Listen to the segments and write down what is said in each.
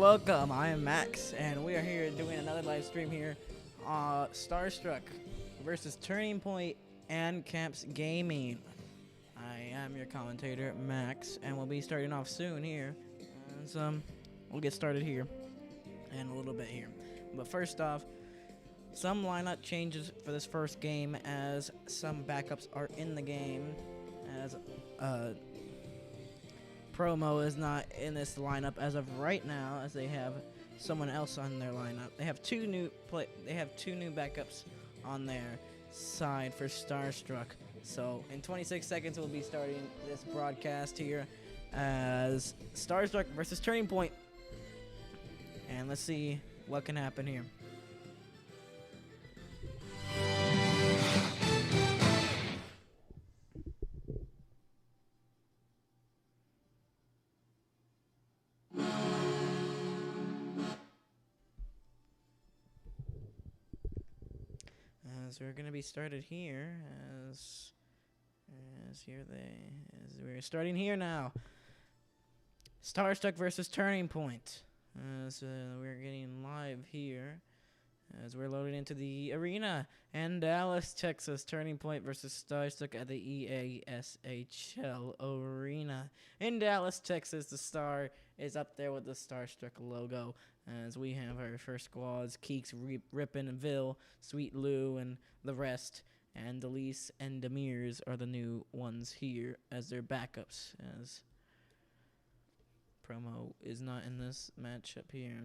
welcome. I am Max, and we are here doing another live stream here. Starstruck versus Turning Point and Camps Gaming. I am your commentator, Max, and we'll be starting off soon here. So, we'll get started here in a little bit here. But first off, some lineup changes for this first game as some backups are in the game, as Promo is not in this lineup as of right now, as they have someone else on their lineup. They have two new backups on their side for Starstruck. So in 26 seconds, we'll be starting this broadcast here as Starstruck versus Turning Point, and let's see what can happen here. As we're gonna be started here, as we're starting here now. Starstruck versus Turning Point. As we're getting live here, as we're loading into the arena in Dallas, Texas. Turning Point versus Starstruck at the EASHL arena in Dallas, Texas. The star is up there with the Starstruck logo. As we have our first squads, Keeks, Rippin, and Vil, Sweet Lou, and the rest. And Delise and Demirs are the new ones here as their backups, as Promo is not in this matchup here.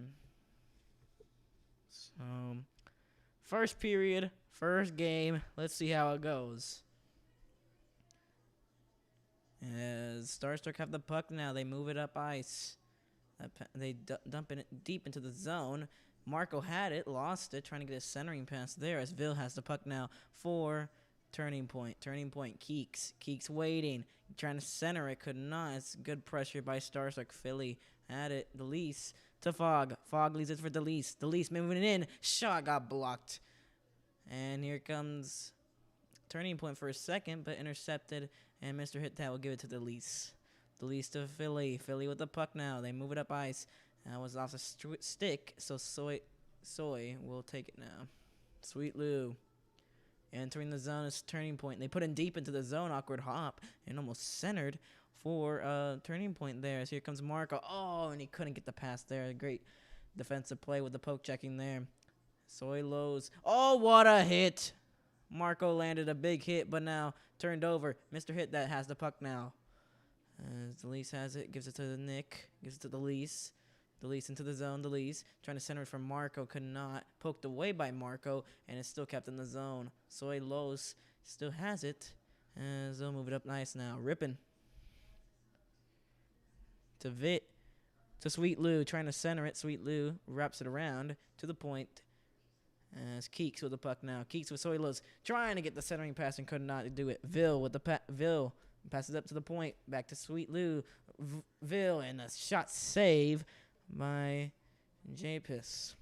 So, first period, first game. Let's see how it goes. As Starstruck have the puck now, they move it up ice. They dump it deep into the zone. Marco had it, lost it, trying to get a centering pass there as Vil has the puck now for Turning Point. Turning Point, Keeks. Keeks waiting, trying to center it, could not. It's good pressure by Starstruck. Philly had it. Delise to Fog. Fog leads it for Delise. Delise moving it in. Shot got blocked. And here comes Turning Point for a second, but intercepted. And Mr. Hit That will give it to Delise. Delise to Philly. Philly with the puck now. They move it up ice. That was off the stick, so Soy will take it now. Sweet Lou. Entering the zone is Turning Point. They put him deep into the zone. Awkward hop. And almost centered for Turning Point there. So here comes Marco. Oh, and he couldn't get the pass there. Great defensive play with the poke checking there. Soy Lows. Oh, what a hit. Marco landed a big hit, but now turned over. Mr. Hit That has the puck now. Delise has it. Gives it to Nick. Gives it to Delise. Delise into the zone. Delise trying to center it from Marco. Could not. Poked away by Marco. And it's still kept in the zone. Soy Los still has it. As they'll move it up nice now. Rippin. To Vit. To Sweet Lou. Trying to center it. Sweet Lou wraps it around to the point. As Keeks with the puck now. Keeks with Soy Los. Trying to get the centering pass and could not do it. Vil with the Vil. Passes up to the point. Back to Sweet Lou. Vil. And a shot save by Japis.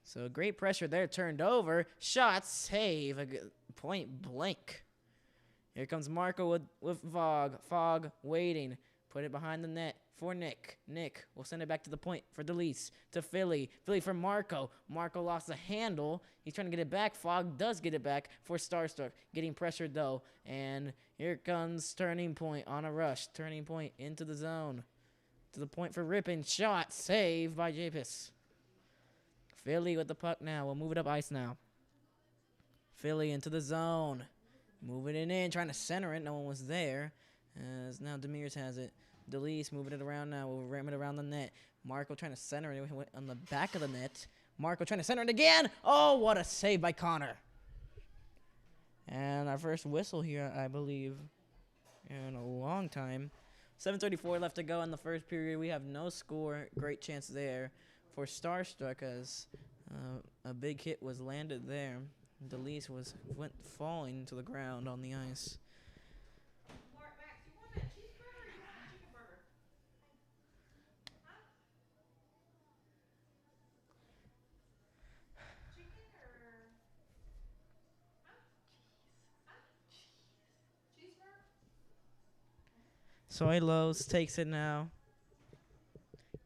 So great pressure there, turned over. Shot save, point blank. Here comes Marco with Fog. Fog waiting. Put it behind the net for Nick. Nick will send it back to the point for Delise. To Philly. Philly for Marco. Marco lost the handle. He's trying to get it back. Fog does get it back for Starstruck. Getting pressured though. And here comes Turning Point on a rush. Turning Point into the zone. To the point for Rippin. Shot. Saved by Japis. Philly with the puck now. We'll move it up ice now. Philly into the zone. Moving it in. Trying to center it. No one was there. As now Demirs has it. Delise moving it around now. We'll ram it around the net. Marco trying to center it. Went on the back of the net. Marco trying to center it again. Oh, what a save by Connor. And our first whistle here, I believe, in a long time. 7:34 left to go in the first period. We have no score. Great chance there for Starstruck as a big hit was landed there. Delise went falling to the ground on the ice. Max, you want that cheeseburger or you want a chicken burger? Huh? Chicken or... Huh? Cheeseburger? Soy Los takes it now.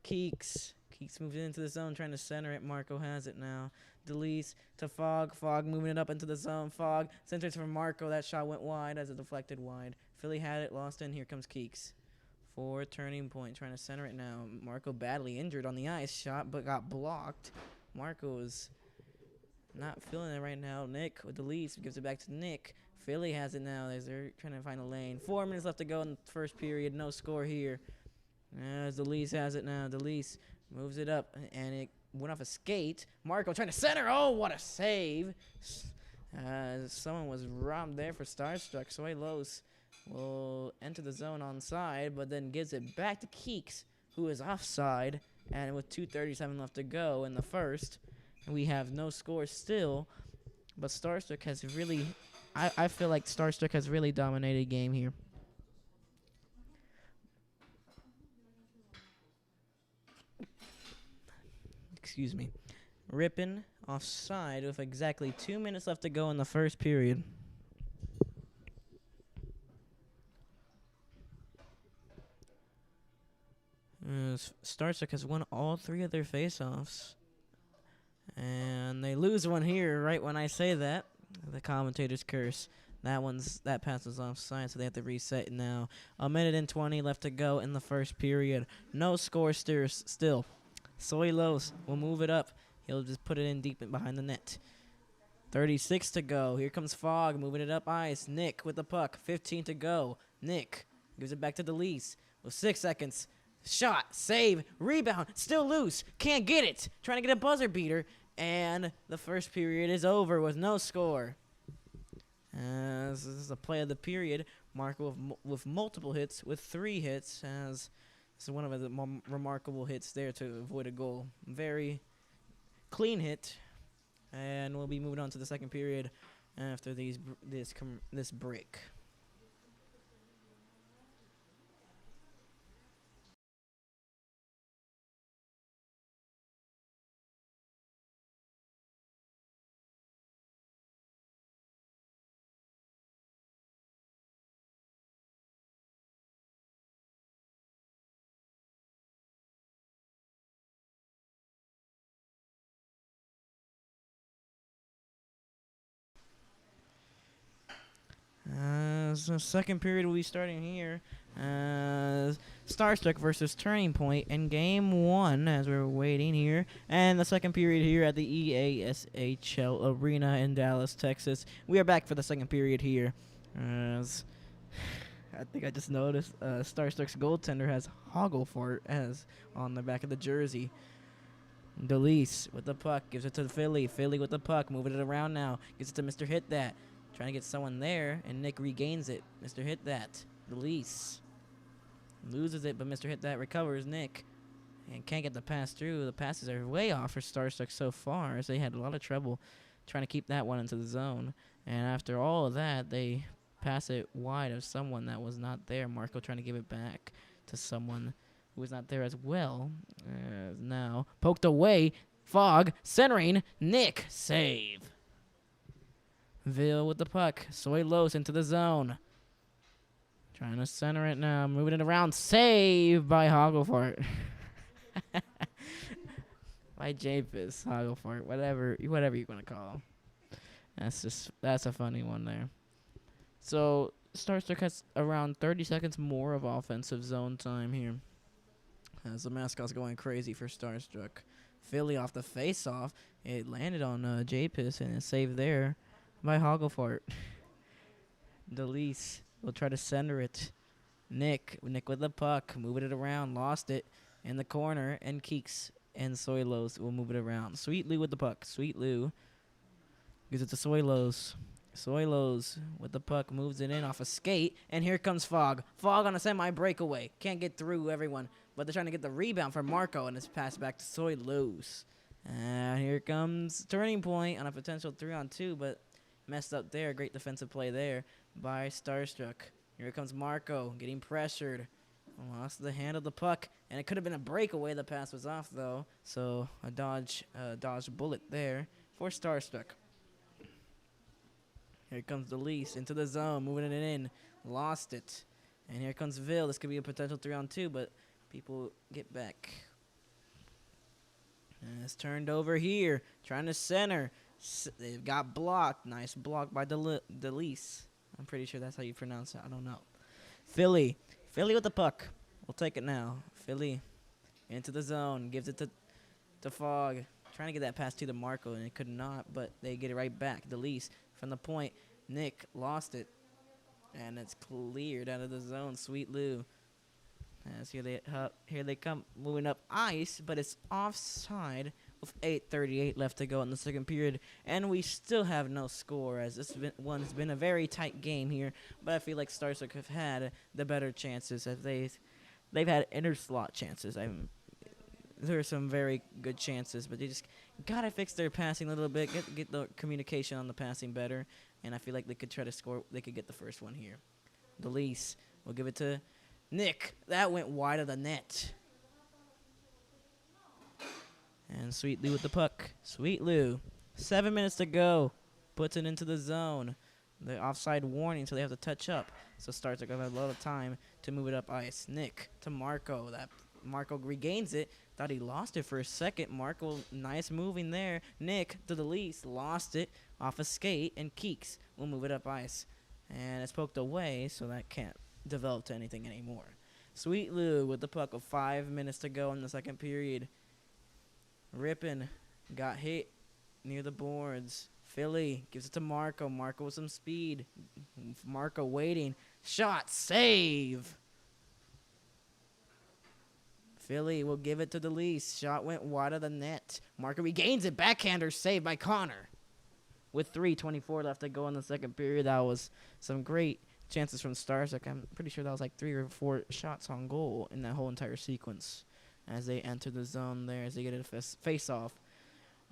Keeks Keeks moves it into the zone, trying to center it. Marco has it now. Delise to Fog. Fog moving it up into the zone. Fog centers for Marco. That shot went wide as it deflected wide. Philly had it, lost in. Here comes Keeks. For turning point, trying to center it now. Marco badly injured on the ice. Shot, but got blocked. Marco is not feeling it right now. Nick with the lead gives it back to Nick. Philly has it now as they're trying to find a lane. 4 minutes left to go in the first period. No score here. As Delise has it now. Delise moves it up, and it went off a skate. Marco trying to center. Oh, what a save. Someone was robbed there for Starstruck. Soy Los will enter the zone onside, but then gives it back to Keeks, who is offside. And with 2:37 left to go in the first, we have no score still. But Starstruck has really, I feel like Starstruck has really dominated game here. Excuse me. Rippin offside with exactly 2 minutes left to go in the first period. Starstruck has won all 3 of their face-offs. And they lose one here right when I say that. The commentator's curse. That pass was offside, so they have to reset now. 1:20 left to go in the first period. No score still. Soy Los will move it up. He'll just put it in deep behind the net. 36 to go. Here comes Fog moving it up ice. Nick with the puck. 15 to go. Nick gives it back to Delise with 6 seconds. Shot, save, rebound, still loose. Can't get it. Trying to get a buzzer beater. And the first period is over with no score. As this is a play of the period. Marco with multiple hits, with 3 hits. As this is one of the more remarkable hits there to avoid a goal. Very clean hit. And we'll be moving on to the second period after this break. So second period will be starting here. Starstruck versus Turning Point in game 1 as we're waiting here. And the second period here at the EASHL Arena in Dallas, Texas. We are back for the second period here. As I think I just noticed Starstruck's goaltender has Hogglefort as on the back of the jersey. Delise with the puck, gives it to Philly. Philly with the puck, moving it around now. Gives it to Mr. Hit That. Trying to get someone there, and Nick regains it. Mr. Hit That. Delise loses it, but Mr. Hit That recovers Nick. And can't get the pass through. The passes are way off for Starstruck so far, as they had a lot of trouble trying to keep that one into the zone. And after all of that, they pass it wide of someone that was not there. Marco trying to give it back to someone who was not there as well. Now, poked away. Fog, centering. Nick, save. Ville with the puck. Soy Los into the zone. Trying to center it now. Moving it around. Save by Hogglefort. By Japis. Hogglefort. Whatever you want to call him. That's a funny one there. So Starstruck has around 30 seconds more of offensive zone time here. As the mascot's going crazy for Starstruck. Philly off the face-off. It landed on Japis and a save there by Hogglefort. Delise will try to center it. Nick with the puck, moving it around, lost it in the corner, and Keeks and Soy Los will move it around. Sweet Lou with the puck. Sweet Lou gives it to Soy Los. Soy Los with the puck, moves it in off a skate, and here comes Fog. Fog on a semi-breakaway. Can't get through everyone, but they're trying to get the rebound from Marco, and it's passed back to Soy Los. And here comes Turning Point on a potential 3-on-2, but messed up there. Great defensive play there by Starstruck. Here comes Marco getting pressured. Lost the hand of the puck, and it could have been a breakaway. The pass was off, though, so a dodge bullet there for Starstruck. Here comes Delise into the zone, moving it in. Lost it. And here comes Ville. This could be a potential 3-on-2, but people get back. And it's turned over here. Trying to center. They've got blocked. Nice block by Delise. I'm pretty sure that's how you pronounce it. I don't know. Philly. Philly with the puck. We'll take it now. Philly into the zone. Gives it to Fogg. Trying to get that pass to Marco, and it could not, but they get it right back. Delise from the point. Nick lost it. And it's cleared out of the zone. Sweet Lou. As here they come moving up ice, but it's offside with 8:38 left to go in the second period, and we still have no score. As one's been a very tight game here, but I feel like Starstruck have had the better chances as they've had inner slot chances. There are some very good chances, but they just gotta fix their passing a little bit, get the communication on the passing better, and I feel like they could try to score. They could get the first one here. Delise will give it to Nick. That went wide of the net. And Sweet Lou with the puck. Sweet Lou. 7 minutes to go. Puts it into the zone. The offside warning, so they have to touch up. So Starstruck have a lot of time to move it up ice. Nick to Marco. Marco regains it. Thought he lost it for a second. Marco, nice moving there. Nick to the least. Lost it off a skate. And Keeks will move it up ice. And it's poked away, so that can't develop to anything anymore. Sweet Lou with the puck with 5 minutes to go in the second period. Rippin got hit near the boards. Philly gives it to Marco. Marco with some speed. Marco waiting. Shot. Save. Philly will give it to Delise. Shot went wide of the net. Marco regains it. Backhander saved by Connor. With 3:24 left to go in the second period, that was some great chances from Starstruck. I'm pretty sure that was like 3 or 4 shots on goal in that whole entire sequence as they enter the zone there, as they get a face-off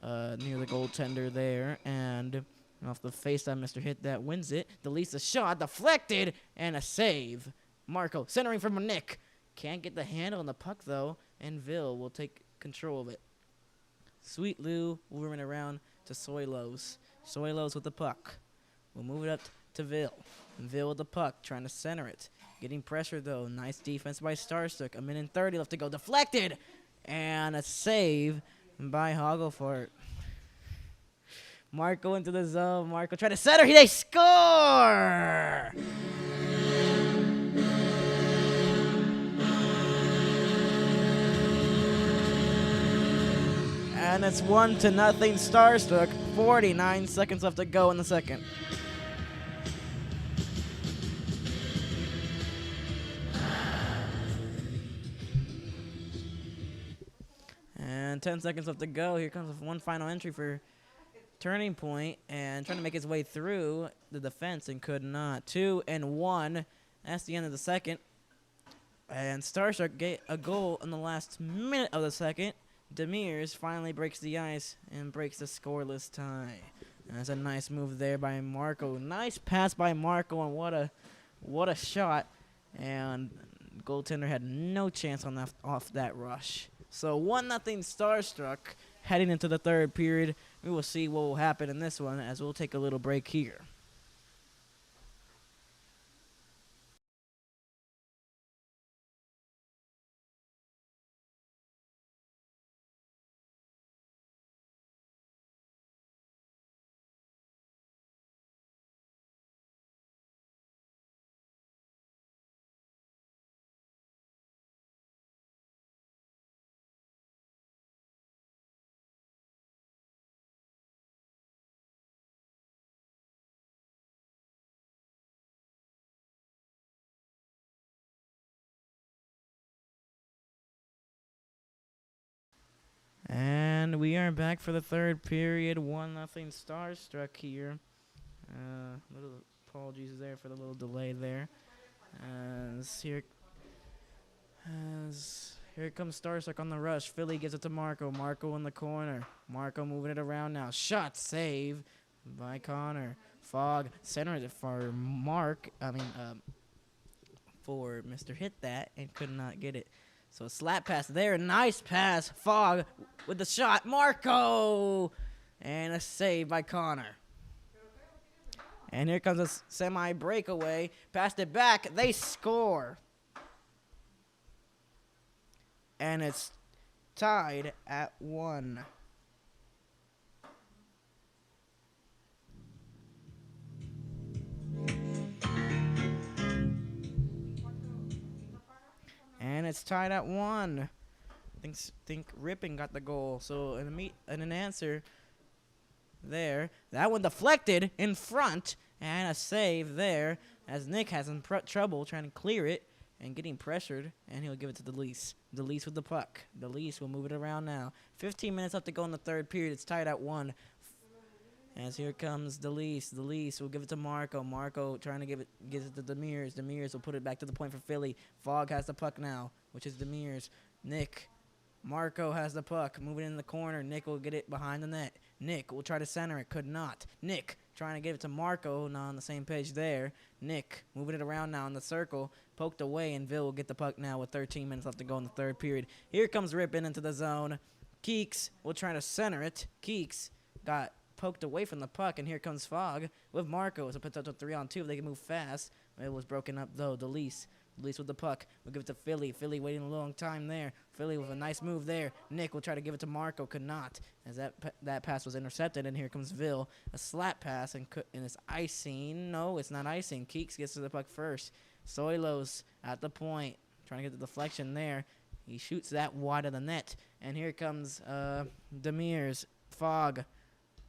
near the goaltender there. And off the face-off, Mr. Hit that wins it. Delisa shot, deflected, and a save. Marco centering from Nick. Can't get the handle on the puck, though, and Vil will take control of it. Sweet Lou will run around to Soylos. Soylos with the puck. We'll move it up to Vil. Vil with the puck, trying to center it. Getting pressure, though. Nice defense by Starstruck. 1:30 left to go. Deflected! And a save by Hogglefort. Marco into the zone. Marco trying to center. They score! And it's 1-0 Starstruck. 49 seconds left to go in the second. And 10 seconds left to go. Here comes one final entry for Turning Point, and trying to make his way through the defense and could not. 2-1. That's the end of the second. And Starstruck get a goal in the last minute of the second. Demirs finally breaks the ice and breaks the scoreless tie. And that's a nice move there by Marco. Nice pass by Marco, and what a shot. And goaltender had no chance on off that rush. So 1-0 Starstruck heading into the third period. We will see what will happen in this one as we'll take a little break here. And we are back for the third period. 1-0 Starstruck here. Little apologies there for the little delay there. Here comes Starstruck on the rush. Philly gives it to Marco. Marco in the corner. Marco moving it around now. Shot save by Connor. Fogg centered it for for Mr. Hit that and could not get it. So a slap pass there. Nice pass. Fogg with the shot. Marco! And a save by Connor. And here comes a semi-breakaway. Passed it back. They score. And it's tied at 1. And it's tied at 1. Think Rippin got the goal. So an answer there. That one deflected in front, and a save there as Nick has some trouble trying to clear it and getting pressured, and he'll give it to Delise. Delise with the puck. Delise will move it around now. 15 minutes left to go in the third period. It's tied at 1. As here comes Delise. Delise will give it to Marco. Marco trying to gives it to Demers. Demers will put it back to the point for Philly. Fogg has the puck now, which is Demers. Nick. Marco has the puck. Moving in the corner. Nick will get it behind the net. Nick will try to center it. Could not. Nick trying to give it to Marco. Not on the same page there. Nick moving it around now in the circle. Poked away, and Ville will get the puck now with 13 minutes left to go in the third period. Here comes Rippin into the zone. Keeks will try to center it. Keeks got poked away from the puck, and here comes Fogg with Marco. It's a potential 3-on-2 if they can move fast. It was broken up, though. Delise with the puck. We'll give it to Philly. Philly waiting a long time there. Philly with a nice move there. Nick will try to give it to Marco. Could not, as that pass was intercepted. And here comes Ville. A slap pass, and it's icing. No, it's not icing. Keeks gets to the puck first. Soilos at the point. Trying to get the deflection there. He shoots that wide of the net. And here comes Demers. Fogg.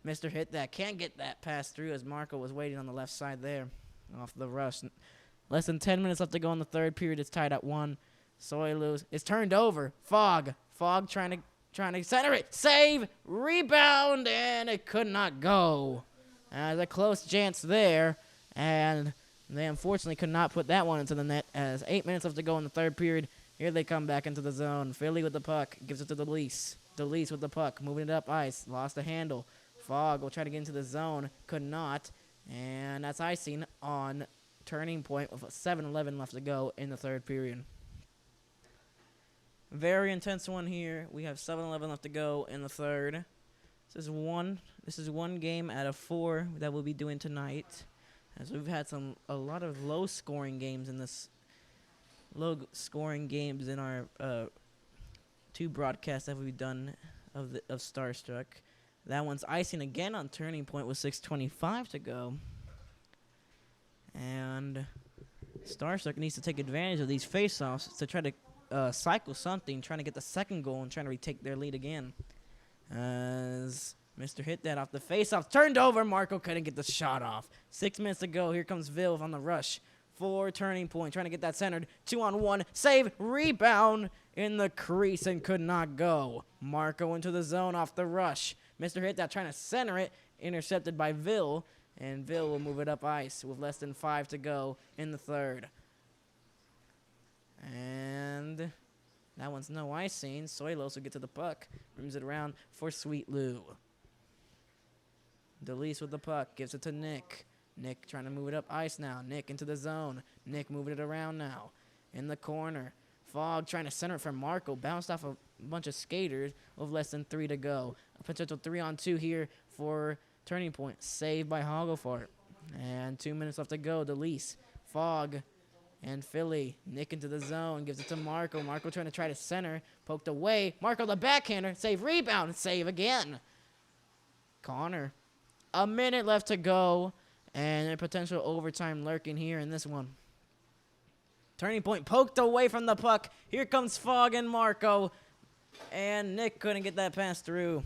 Mr. Hit that. Can't get that pass through as Marco was waiting on the left side there. Off the rush. Less than 10 minutes left to go in the third period. It's tied at 1. Soilos. It's turned over. Fogg trying to center it. Save. Rebound. And it could not go. A close chance there. And they unfortunately could not put that one into the net as 8 minutes left to go in the third period. Here they come back into the zone. Philly with the puck. Gives it to Delise. Delise with the puck. Moving it up ice. Lost the handle. Fogg will try to get into the zone. Could not. And that's icing on turning point with 7:11 left to go in the third period. Very intense one here. We have 7:11 left to go in the third. This is one game out of 4 that we'll be doing tonight, as we've had a lot of low scoring games in our 2 broadcasts that we've done of Starstruck. That one's icing again on turning point with 6:25 to go. And Starstruck needs to take advantage of these faceoffs to try to cycle something, trying to get the second goal and trying to retake their lead again. As Mr. Hit that off the faceoff. Turned over. Marco couldn't get the shot off. 6 minutes to go. Here comes Ville on the rush for turning point. Trying to get that centered. 2-on-1. Save. Rebound in the crease and could not go. Marco into the zone off the rush. Mr. Hit that trying to center it. Intercepted by Ville. And Ville will move it up ice with less than 5 to go in the third. And that one's no icing. Soilos will get to the puck. Brings it around for Sweet Lou. Delise with the puck. Gives it to Nick. Nick trying to move it up ice now. Nick into the zone. Nick moving it around now. In the corner. Fogg trying to center it for Marco. Bounced off a bunch of skaters with less than 3 to go. A potential 3-on-2 here for turning point. Saved by Hogglefart. And 2 minutes left to go. Delise. Fogg and Philly. Nick into the zone. Gives it to Marco. Marco trying to center. Poked away. Marco the backhander. Save. Rebound. Save again. Connor. A minute left to go. And a potential overtime lurking here in this one. Turning point poked away from the puck. Here comes Fogg and Marco. And Nick couldn't get that pass through.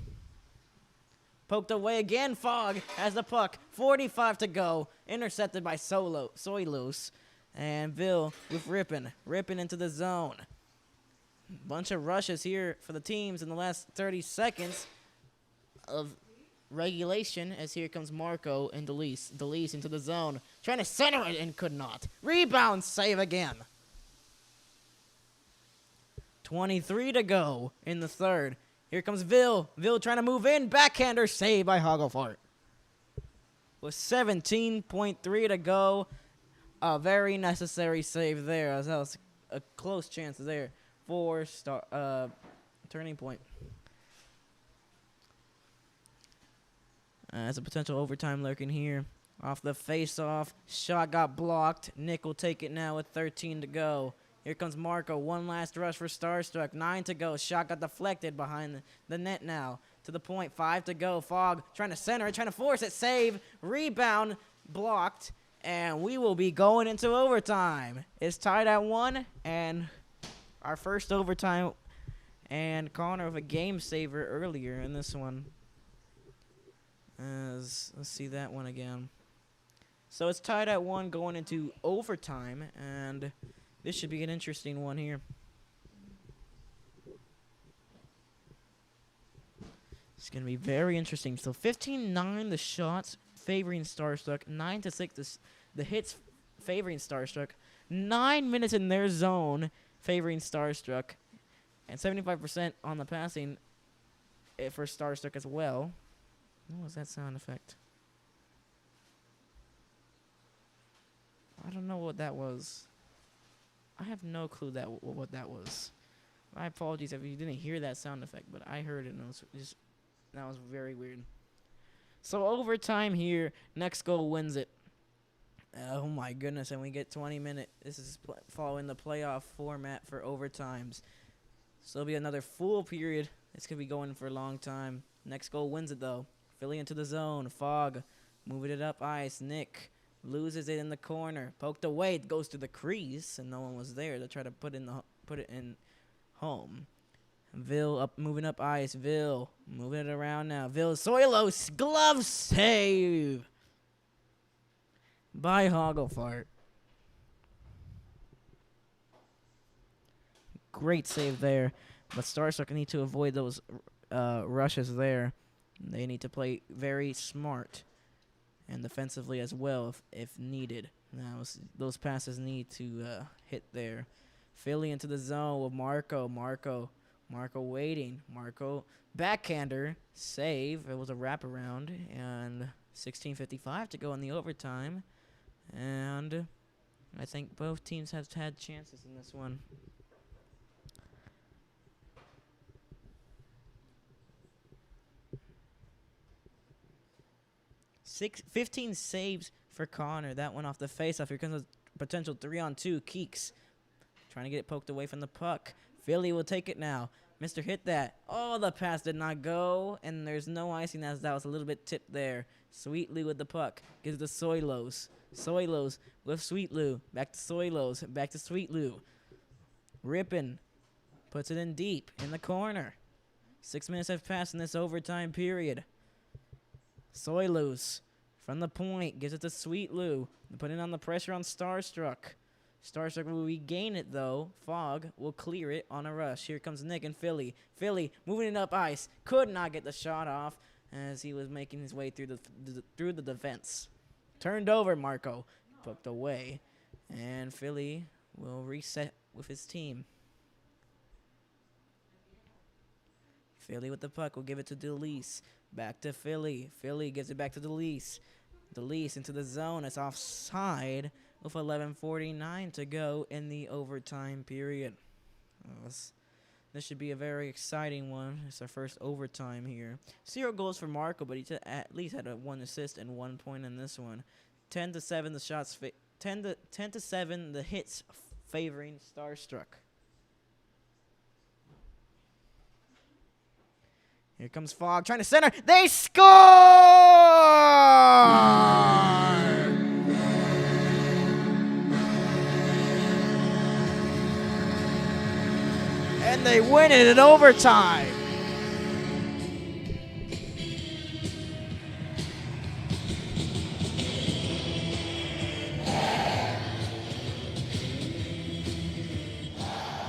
Poked away again. Fogg has the puck. 45 to go. Intercepted by Soilos. And Ville with Rippin. Rippin into the zone. Bunch of rushes here for the teams in the last 30 seconds of regulation, as here comes Marco and Delise. Delise into the zone. Trying to center it and could not. Rebound. Save again. 23 to go in the third. Here comes Ville. Ville trying to move in. Backhander. Saved by Hogglefart. With 17.3 to go. A very necessary save there, as that was a close chance there for turning point. As a potential overtime lurking here. Off the face-off. Shot got blocked. Nick will take it now with 13 to go. Here comes Marco. One last rush for Starstruck. 9 to go. Shot got deflected behind the net now. To the point. 5 to go. Fog trying to center it, trying to force it. Save. Rebound. Blocked. And we will be going into overtime. It's tied at 1. And our first overtime. And Connor with a game saver earlier in this one. Let's see that one again. So it's tied at 1 going into overtime. And this should be an interesting one here. It's going to be very interesting. So 15-9 the shots favoring Starstruck. 9-6 the hits favoring Starstruck. 9 minutes in their zone favoring Starstruck. And 75% on the passing for Starstruck as well. What was that sound effect? I don't know what that was. I have no clue what that was. My apologies if you didn't hear that sound effect, but I heard it and that was very weird. So overtime here, next goal wins it. Oh my goodness, and we get 20 minutes. This is following the playoff format for overtimes. So it'll be another full period. This could be going for a long time. Next goal wins it though. Philly into the zone. Fog moving it up ice. Nick loses it in the corner. Poked away. It goes to the crease, and no one was there to try to put it in home. Ville moving up ice. Ville moving it around now. Ville Soilos glove save by Hogglefart. Great save there, but Starstruck need to avoid those rushes there. They need to play very smart and defensively as well if needed. Now those passes need to hit there. Philly into the zone with Marco. Marco waiting. Marco backhander save. It was a wraparound, and 16:55 to go in the overtime. And I think both teams have had chances in this one. 15 saves for Connor. That one off the faceoff. Here comes a potential 3-on-2. Keeks trying to get it poked away from the puck. Philly will take it now. Mr. hit that. Oh, the pass did not go, and there's no icing as that was a little bit tipped there. Sweetly with the puck. Gives it to Soilos. Soilos with Sweetlou. Back to Soilos. Back to Sweetlou. Rippin puts it in deep in the corner. 6 minutes have passed in this overtime period. Soilos from the point gives it to Sweetlou. Putting on the pressure on Starstruck. Starstruck will regain it though. Fog will clear it on a rush. Here comes Nick and Philly. Philly moving it up ice. Could not get the shot off as he was making his way through the defense. Turned over Marco. Poked away. And Philly will reset with his team. Philly with the puck will give it to DeLise. Back to Philly. Philly gives it back to DeLise. DeLise into the zone. It's offside with 11:49 to go in the overtime period. This should be a very exciting one. It's our first overtime here. 0 goals for Marco, but he at least had 1 assist and 1 point in this one. 10-7 the shots. 10-7 the hits favoring Starstruck. Here comes Fog trying to center. They score! And they win it in overtime.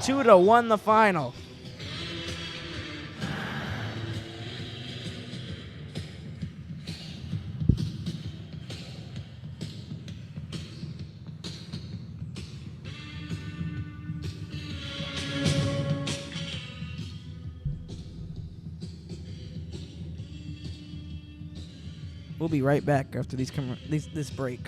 Two to 1 the final. We'll be right back after this break.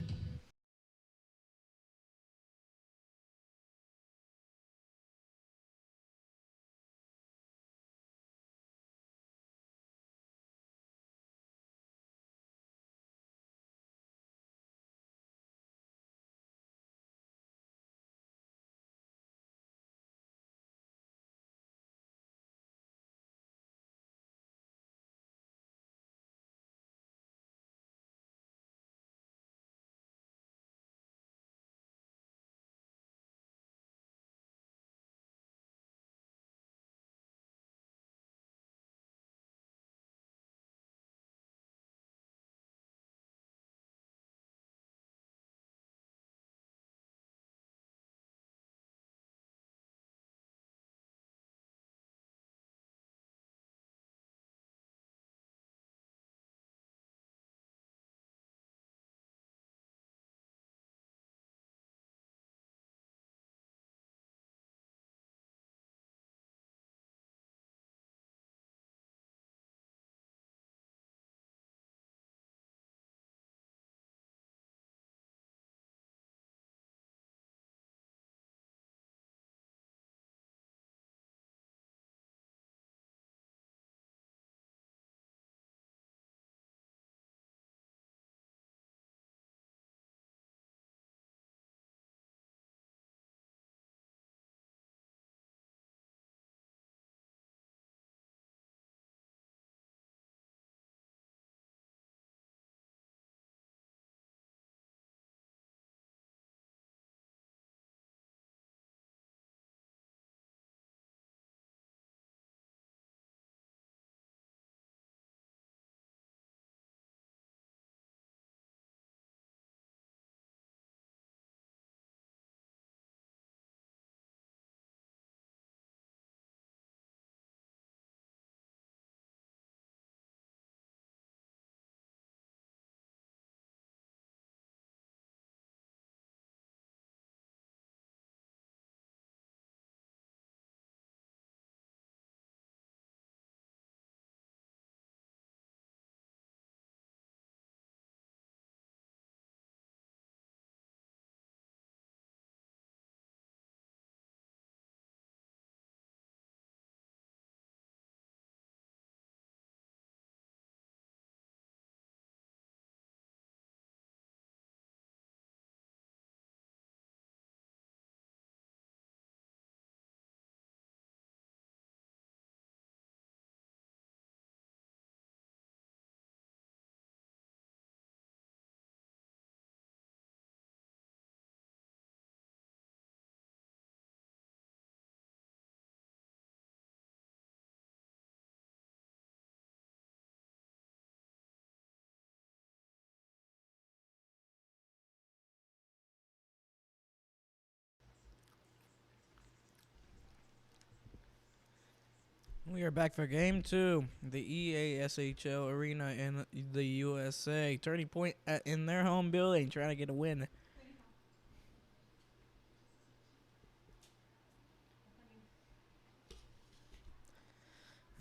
We are back for game two. The EASHL Arena in the USA. Turning Point in their home building, trying to get a win.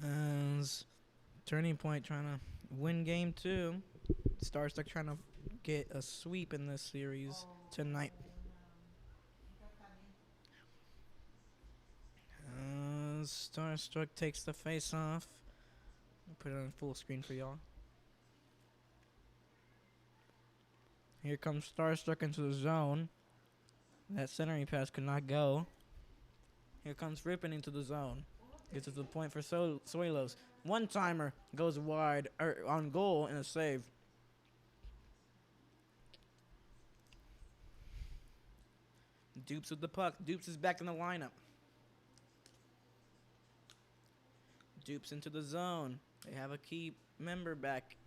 As Turning Point trying to win game two. Starstruck trying to get a sweep in this series tonight. Starstruck takes the face off. Put it on full screen for y'all. Here comes Starstruck into the zone. That centering pass could not go. Here comes Rippin into the zone. Gets to the point for Suelos. One timer goes wide on goal and a save. Dupes with the puck. Dupes is back in the lineup. Dupes into the zone. They have a key member back.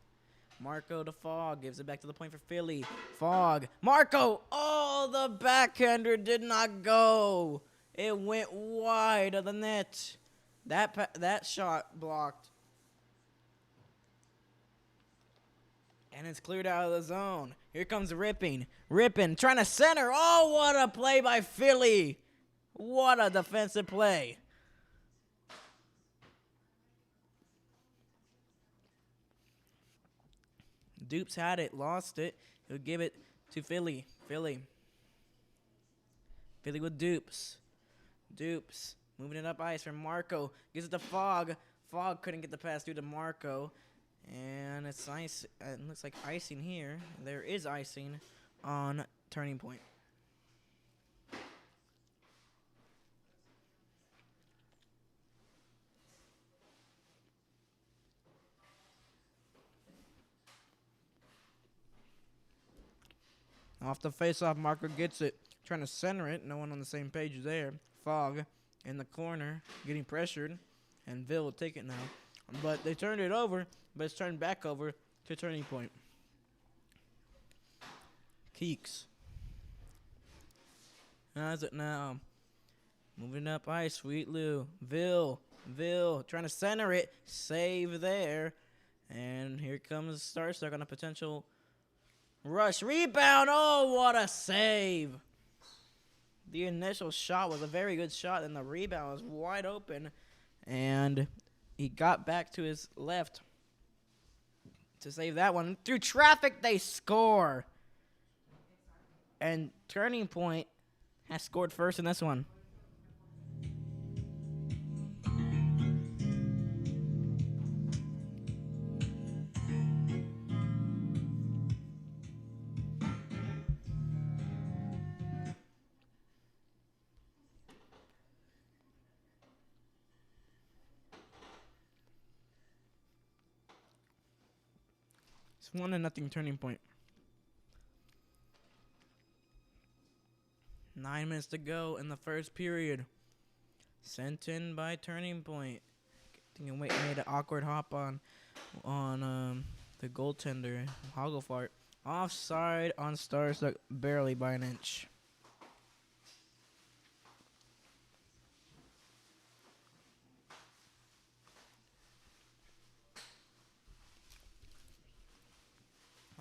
Marco to Fog. Gives it back to the point for Philly. Fog. Marco. Oh, the backhander did not go. It went wide of the net. That shot blocked. And it's cleared out of the zone. Here comes Rippin. Rippin trying to center. Oh, what a play by Philly. What a defensive play. Dupes had it, lost it. He'll give it to Philly. Philly with Dupes. Dupes moving it up ice for Marco. Gives it to Fog. Fog couldn't get the pass through to Marco. And it's ice. It looks like icing here. There is icing on Turning Point. Off the face-off, Marco gets it. Trying to center it. No one on the same page there. Fog in the corner, getting pressured. And Ville will take it now. But they turned it over, but it's turned back over to Turning Point. Keeks. How's it now? Moving up ice, Sweet Lou. Ville trying to center it. Save there. And here comes Starstruck on a potential rush. Rebound. Oh, what a save. The initial shot was a very good shot, and the rebound was wide open. And he got back to his left to save that one. Through traffic, they score. And Turning Point has scored first in this one. It's 1-0 Turning Point. 9 minutes to go in the first period. Sent in by Turning Point. Made an awkward hop on the goaltender, Hogglefart. Offside on Starstruck, barely by an inch.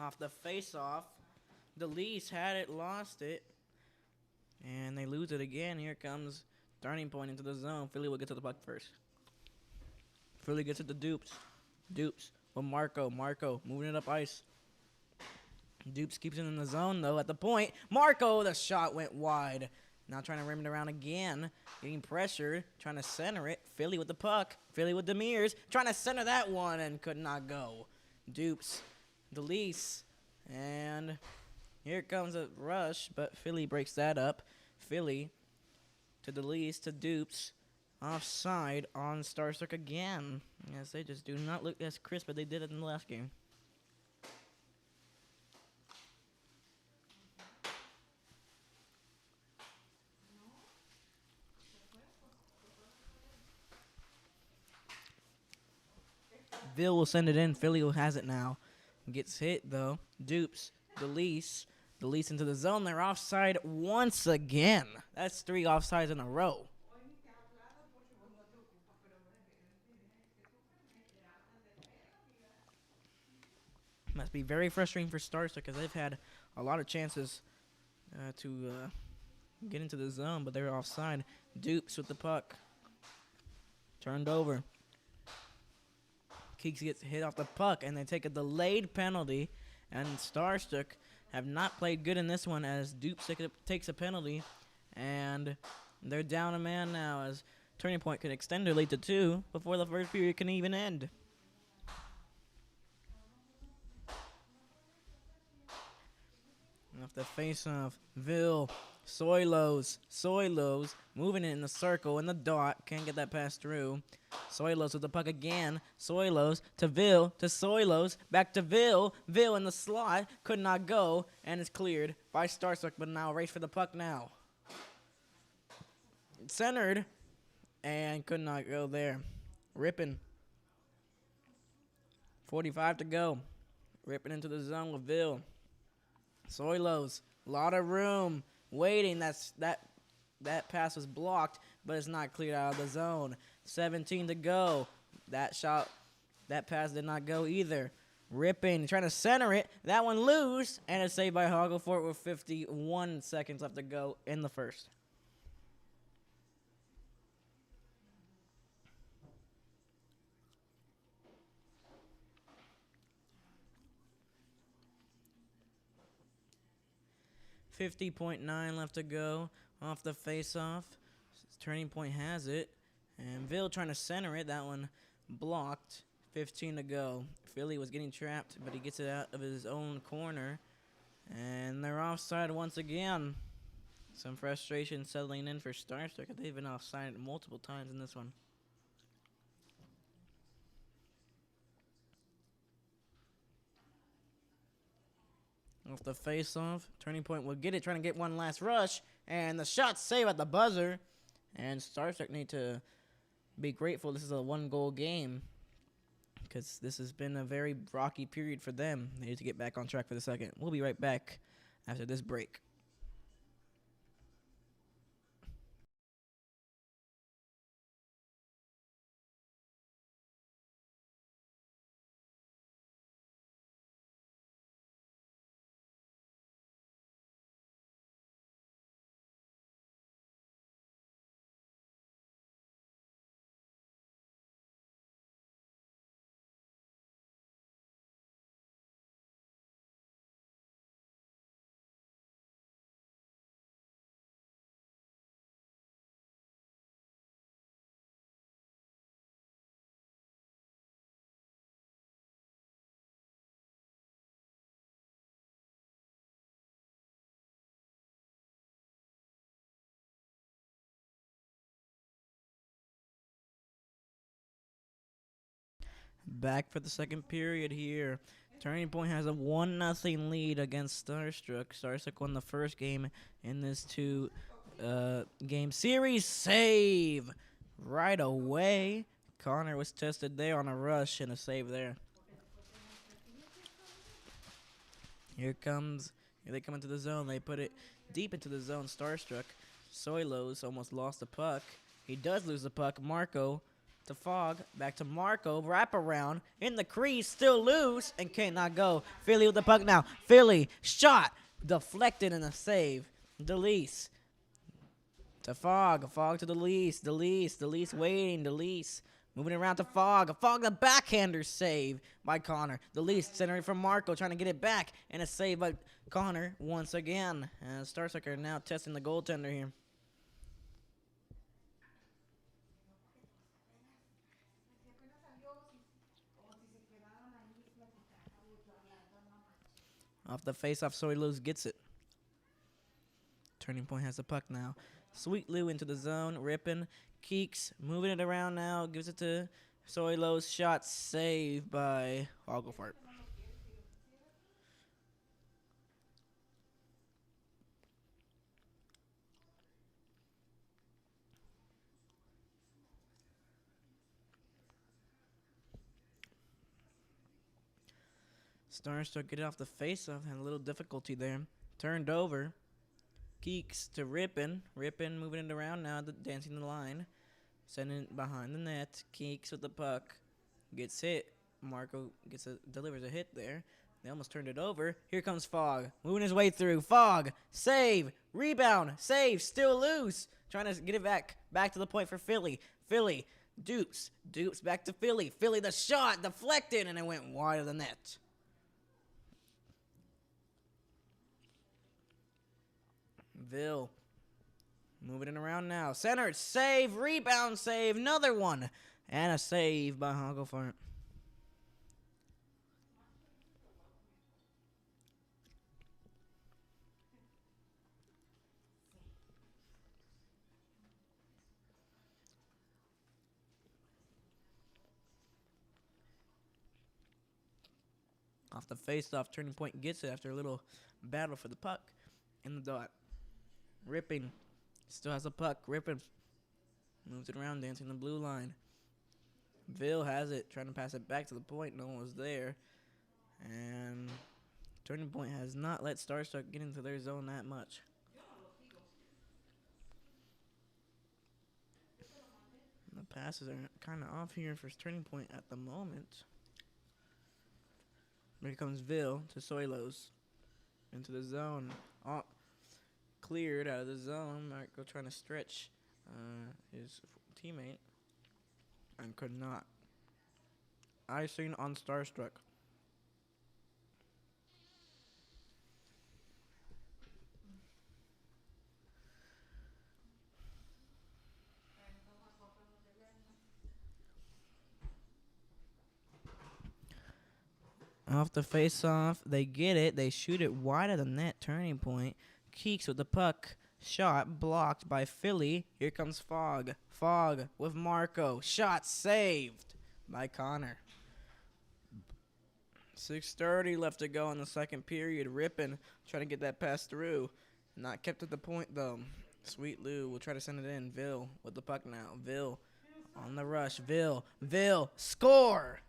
Off the face-off, DeLeese had it, lost it, and they lose it again. Here comes Turning Point into the zone. Philly will get to the puck first. Philly gets it to Dupes. Dupes with Marco. Marco moving it up ice. Dupes keeps it in the zone, though, at the point. Marco, the shot went wide. Now trying to rim it around again. Getting pressure, trying to center it. Philly with the puck. Philly with Demirs. Trying to center that one and could not go. Dupes. DeLeese. And here comes a rush, but Philly breaks that up. Philly to DeLeese to Dupes. Offside on Starstruck again. Yes, they just do not look as crisp as they did in the last game. Ville will send it in. Philly has it now. Gets hit, though. Dupes. DeLeese. DeLeese into the zone. They're offside once again. That's 3 offsides in a row. Must be very frustrating for Starstruck because they've had a lot of chances to get into the zone, but they're offside. Dupes with the puck. Turned over. Keeks gets hit off the puck, and they take a delayed penalty. And Starstruck have not played good in this one as Dupes takes a penalty. And they're down a man now as Turning Point could extend their lead to 2 before the first period can even end. Off the face-off, Ville, Soilos, moving it in the circle, in the dot, can't get that pass through. Soilos with the puck again, Soilos to Ville, to Soilos, back to Ville in the slot, could not go, and it's cleared by Starstruck, but now race for the puck now. Centered, and could not go there. Ripping. 45 to go. Ripping into the zone with Ville. Soilos, a lot of room, waiting. That pass was blocked, but it's not cleared out of the zone. 17 to go. That pass did not go either. Ripping, trying to center it. That one loose, and it's saved by Hogglefort with 51 seconds left to go in the first. .9 left to go off the face-off. Turning Point has it. And Ville trying to center it. That one blocked. 15 to go. Philly was getting trapped, but he gets it out of his own corner. And they're offside once again. Some frustration settling in for Starstruck. They've been offside multiple times in this one. Off the face-off, Turning Point will get it, trying to get one last rush, and the shot save at the buzzer. And Starstruck need to be grateful this is a 1-goal game because this has been a very rocky period for them. They need to get back on track for the second. We'll be right back after this break. Back for the second period here. Turning Point has a 1-0 lead against Starstruck. Starstruck won the first game in this 2-game series. Save right away. Connor was tested there on a rush and a save there. Here they come into the zone. They put it deep into the zone. Starstruck. Soilos almost lost the puck. He does lose the puck. Marco to Fog, back to Marco, wrap around, in the crease, still loose, and cannot go. Philly with the puck now. Philly, shot, deflected and a save. DeLeese to Fog, Fog to DeLeese waiting, DeLeese moving around to Fog, the backhander save by Connor. DeLeese centering from Marco, trying to get it back, and a save by Connor once again. And Starstruck are now testing the goaltender here. Off the face-off, Soilos gets it. Turning Point has the puck now. Sweet Lou into the zone, ripping. Keeks moving it around now, gives it to Soilos. Shot saved by Hogglefort. Starstruck get it off the face-off, had a little difficulty there. Turned over. Keeks to Rippin. Rippin moving it around now, dancing the line. Sending it behind the net. Keeks with the puck. Gets hit. Marco delivers a hit there. They almost turned it over. Here comes Fog, moving his way through. Fog, save, rebound, save, still loose. Trying to get it back to the point for Philly. Philly, dupes back to Philly. Philly, the shot, deflected, and it went wide of the net. Ville, moving it around now. Centered, save, rebound, save, another one. And a save by Hogglefart. Off the face-off, Turning Point gets it after a little battle for the puck in the dot. Ripping, still has the puck. Ripping, moves it around, dancing the blue line. Ville has it, trying to pass it back to the point. No one was there. And Turning Point has not let Starstruck get into their zone that much. The passes are kind of off here for Turning Point at the moment. Here comes Ville to Soilos. Into the zone. Oh, cleared out of the zone. Marco trying to stretch his teammate. And could not. Icing on Starstruck. Off the face-off, they get it. They shoot it wide of the net. Turning Point. Keeks with the puck. Shot blocked by Philly. Here comes Fog. Fog with Marco. Shot saved by Connor. 6:30 left to go in the second period. Rippin' trying to get that pass through. Not kept at the point, though. Sweet Lou will try to send it in. Ville with the puck now. Ville on the rush. Ville. Score!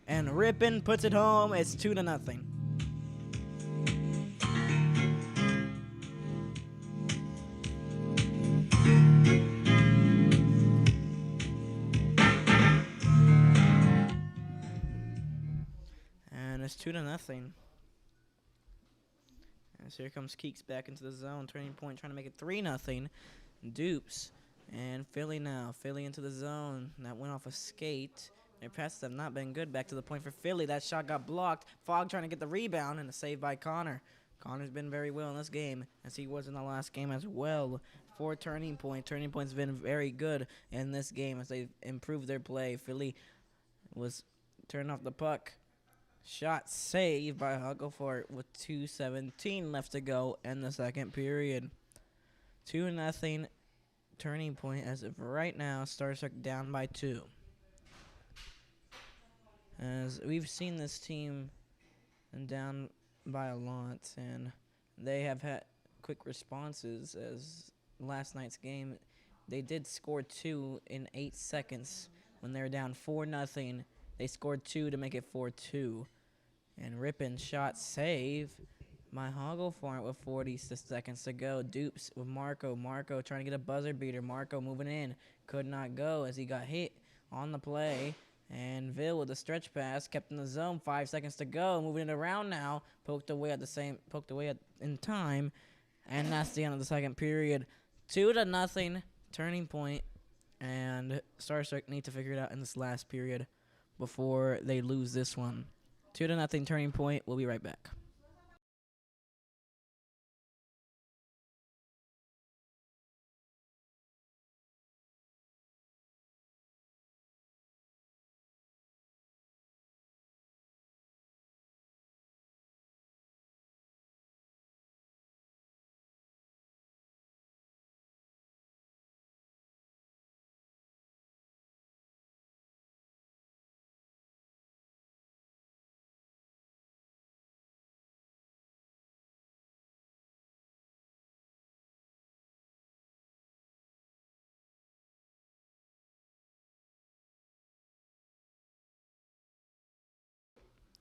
And Rippin' puts it home. It's 2-0. And it's 2-0. As here comes Keeks back into the zone. Turning Point trying to make it 3-0. Dupes. And Philly now. Philly into the zone. That went off a skate. Their passes have not been good. Back to the point for Philly. That shot got blocked. Fog trying to get the rebound and a save by Connor. Connor's been very well in this game, as he was in the last game as well. For Turning Point. Turning Point's been very good in this game as they've improved their play. Philly was turning off the puck. Shot saved by Hugglefort with 2:17 left to go in the second period. 2-0 Turning Point as of right now. Starstruck down by 2. As we've seen this team down by a lot, and they have had quick responses. As last night's game, they did score 2 in 8 seconds when they were down 4-0. They scored 2 to make it 4-2. And Rippin' shot save by Hogglefort with 40 seconds to go. Dupes with Marco. Marco trying to get a buzzer beater. Marco moving in. Could not go as he got hit on the play. And Ville with a stretch pass, kept in the zone. 5 seconds to go. Moving it around now. Poked away in time. And that's the end of the second period. 2-0 Turning Point. And Starstruck need to figure it out in this last period before they lose this one. 2-0 Turning Point. We'll be right back.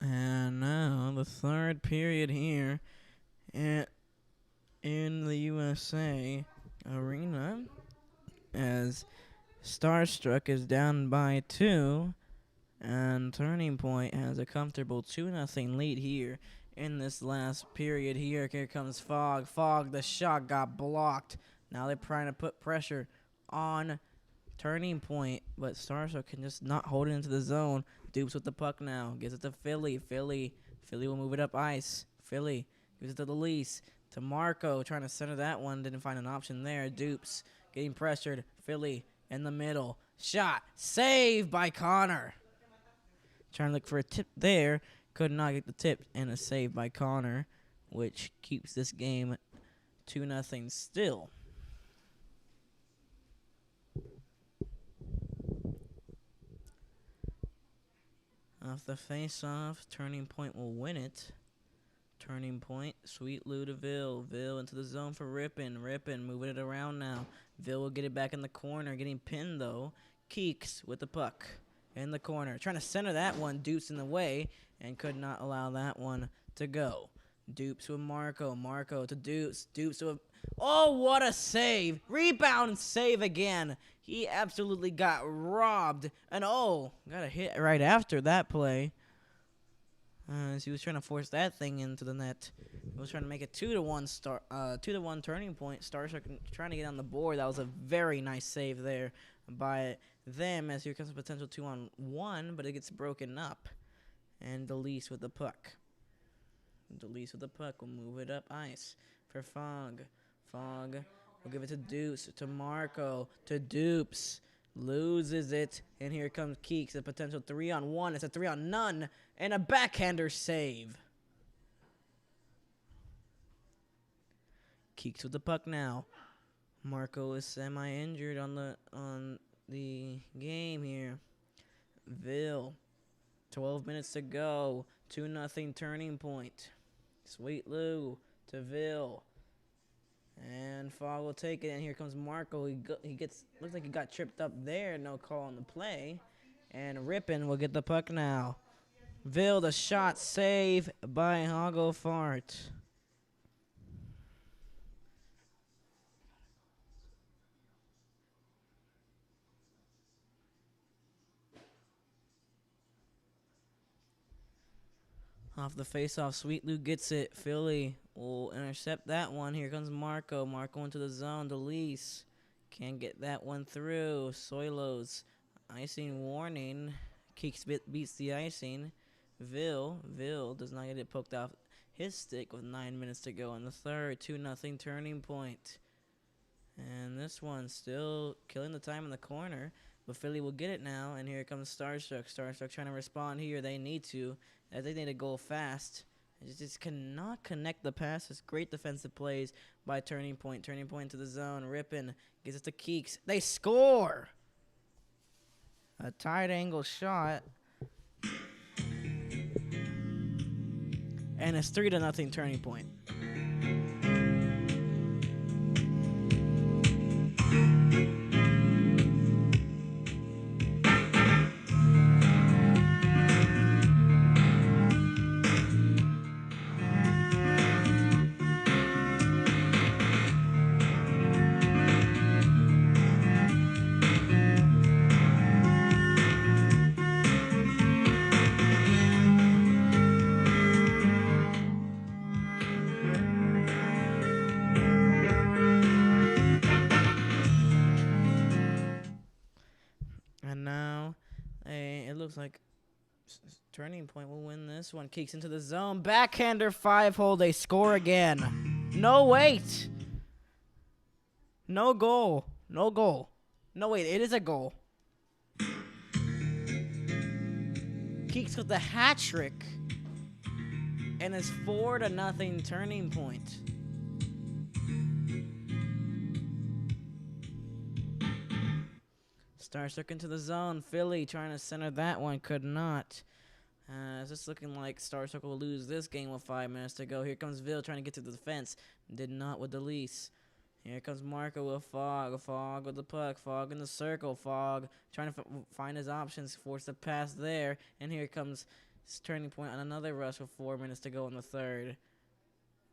And now the third period here in the USA Arena, as Starstruck is down by 2. And Turning Point has a comfortable 2-0 lead here in this last period here. Here comes Fog. Fog, the shot got blocked. Now they're trying to put pressure on Turning Point, but Starstruck can just not hold it into the zone. Dupes with the puck now. Gives it to Philly. Philly will move it up ice. Philly gives it to the Lease. To Marco, trying to center that one. Didn't find an option there. Dupes getting pressured. Philly in the middle. Shot. Save by Connor. Trying to look for a tip there. Could not get the tip, and a save by Connor, which keeps this game 2-0 still. Off the face-off, Turning Point will win it. Turning Point, Sweet Lou to Ville. Ville into the zone for Rippin. Rippin moving it around now. Ville will get it back in the corner, getting pinned though. Keeks with the puck in the corner. Trying to center that one. Dupes in the way and could not allow that one to go. Dupes with Marco. Marco to Dupes. Dupes to oh, what a save. Rebound and save again. He absolutely got robbed. And oh, got a hit right after that play. As he was trying to force that thing into the net. He was trying to make it 2-1 Turning Point. Starstruck trying to get on the board. That was a very nice save there by them, as here comes a potential 2-on-1, but it gets broken up. And Delise with the puck. Delise with the puck will move it up ice for Fog. Fog will give it to Deuce, to Marco, to Dupes. Loses it, and here comes Keeks, a potential 3-on-1. It's a 3-on-none, and a backhander save. Keeks with the puck now. Marco is semi-injured on the game here. Ville, 12 minutes to go. 2-0 Turning Point. Sweet Lou to Ville. And Fog will take it, and here comes Marco. He gets, looks like he got tripped up there. No call on the play. And Rippin will get the puck now. Ville, the shot, save by Hoggle Fart. Off the face-off, Sweet Lou gets it. Philly will intercept that one. Here comes Marco. Marco into the zone. Delise can't get that one through. Soilos, icing warning. Keeks beats the icing. Ville does not get it poked off his stick with 9 minutes to go in the third. 2-0 Turning Point. And this one still killing the time in the corner. But Philly will get it now, and here comes Starstruck. Starstruck trying to respond here. They need to, as they need to go fast. They just cannot connect the passes. Great defensive plays by Turning Point. Turning Point to the zone. Rippin gives it to Keeks. They score! A tight angle shot. And it's 3-0 Turning Point. And now, it looks like Turning Point will win this one. Keeks into the zone. Backhander 5-hole. They score again. No, wait. No goal. No goal. No, wait. It is a goal. Keeks with the hat trick. And it's 4-0 Turning Point. Starstruck into the zone. Philly trying to center that one. Could not. It's just looking like Starstruck will lose this game with 5 minutes to go. Here comes Ville trying to get to the defense. Did not with Delise. Here comes Marco with Fog. Fog with the puck. Fog in the circle. Fog trying to find his options. Force the pass there. And here comes Turning Point on another rush with 4 minutes to go in the third.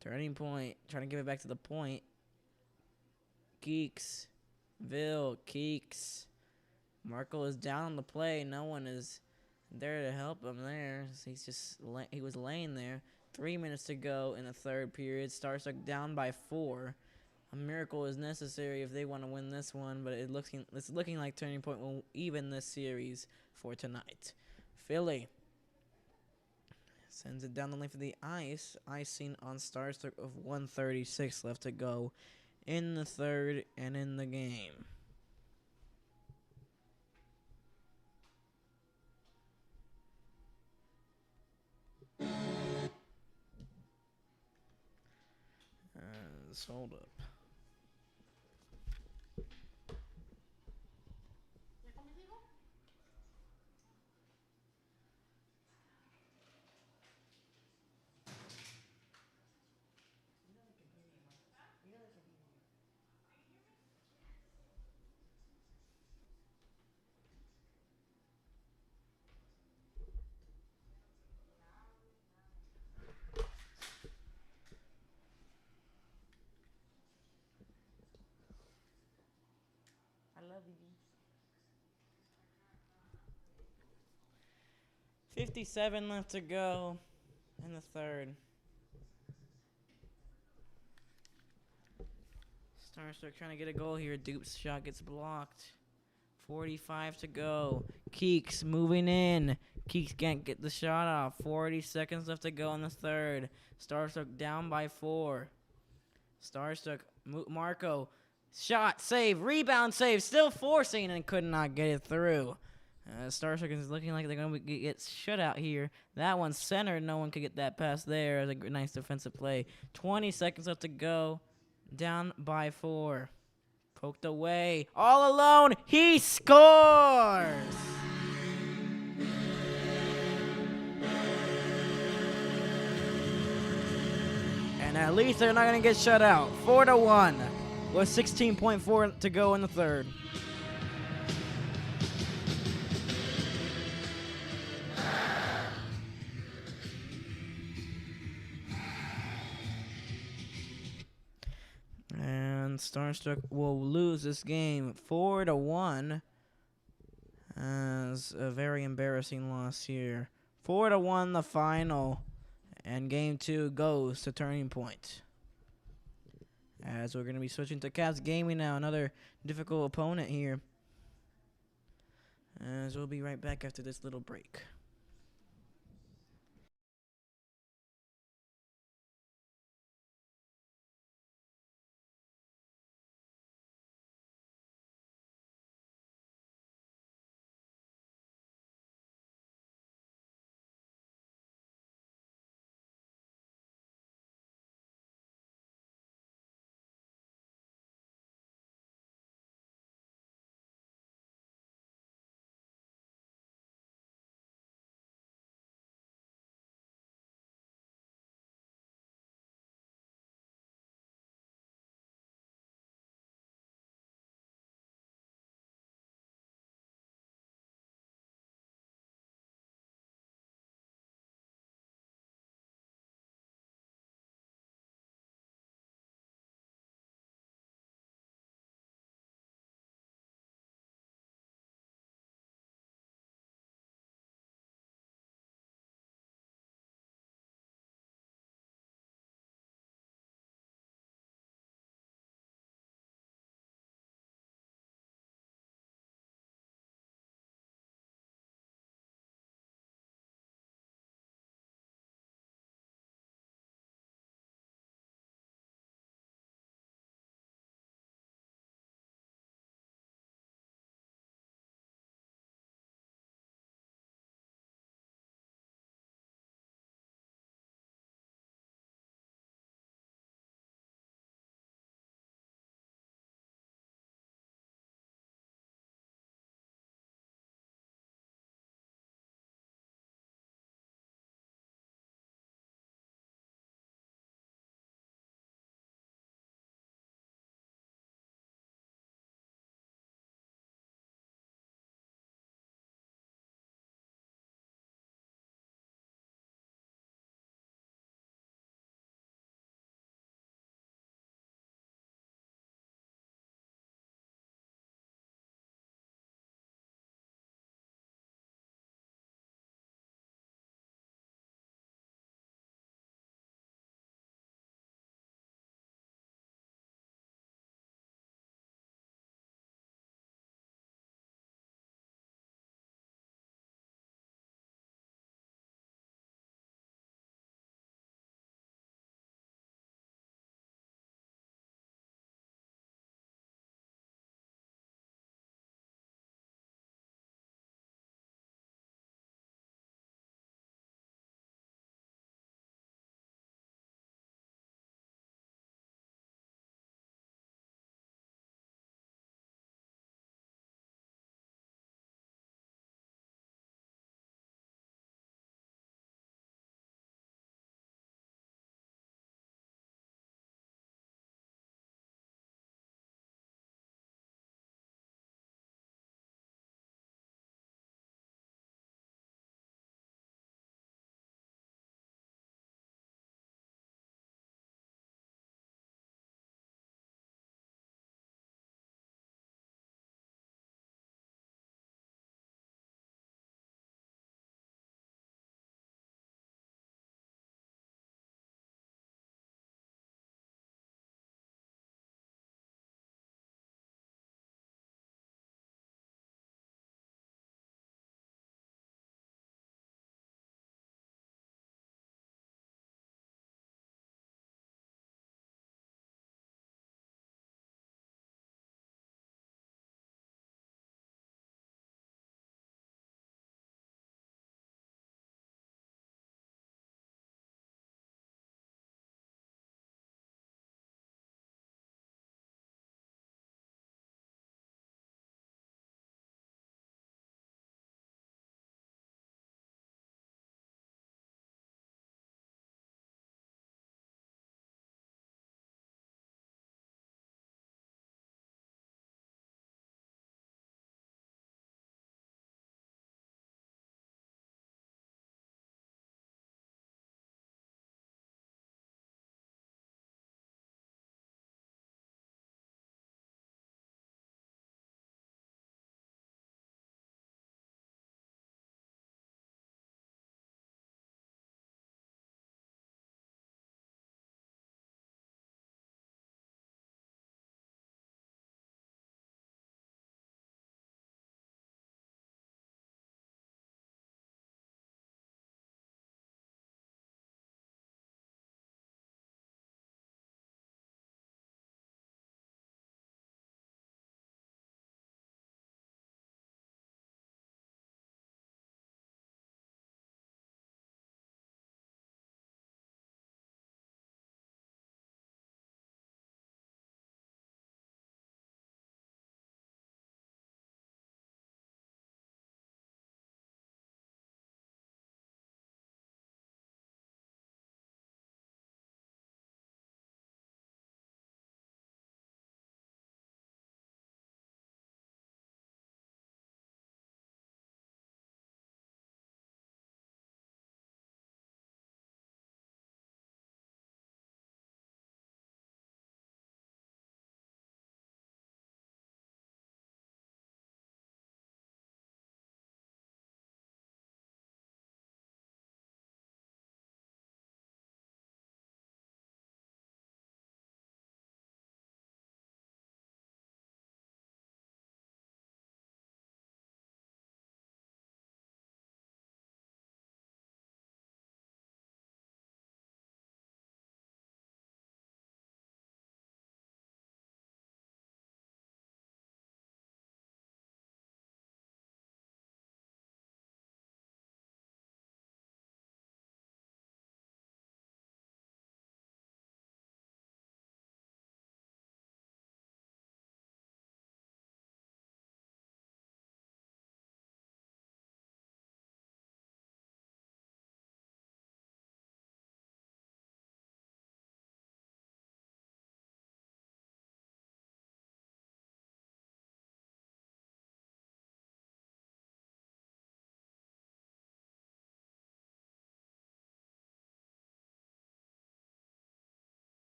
Turning Point trying to give it back to the point. Geeks. Ville. Keeks. Marco is down on the play. No one is there to help him there. He's just he was laying there. 3 minutes to go in the third period. Starstruck down by 4. A miracle is necessary if they want to win this one, but it's looking like Turning Point will even this series for tonight. Philly sends it down the lane for the ice. Icing on Starstruck of 1:36 left to go in the third and in the game. Hold up. I love you. 57 left to go in the third. Starstruck trying to get a goal here. Dupe's shot gets blocked. 45 to go. Keeks moving in. Keeks can't get the shot off. 40 seconds left to go in the third. Starstruck down by 4. Starstruck, Marco, shot, save, rebound, save, still forcing and could not get it through. Starstruck is looking like they're going to get shut out here. That one's centered. No one could get that pass there. It was a nice defensive play. 20 seconds left to go. Down by 4. Poked away. All alone. He scores! And at least they're not going to get shut out. 4-1 with 16.4 to go in the third. And Starstruck will lose this game 4-1. As a very embarrassing loss here. 4-1 the final. And game 2 goes to Turning Point. As we're going to be switching to Cavs Gaming now. Another difficult opponent here. As we'll be right back after this little break.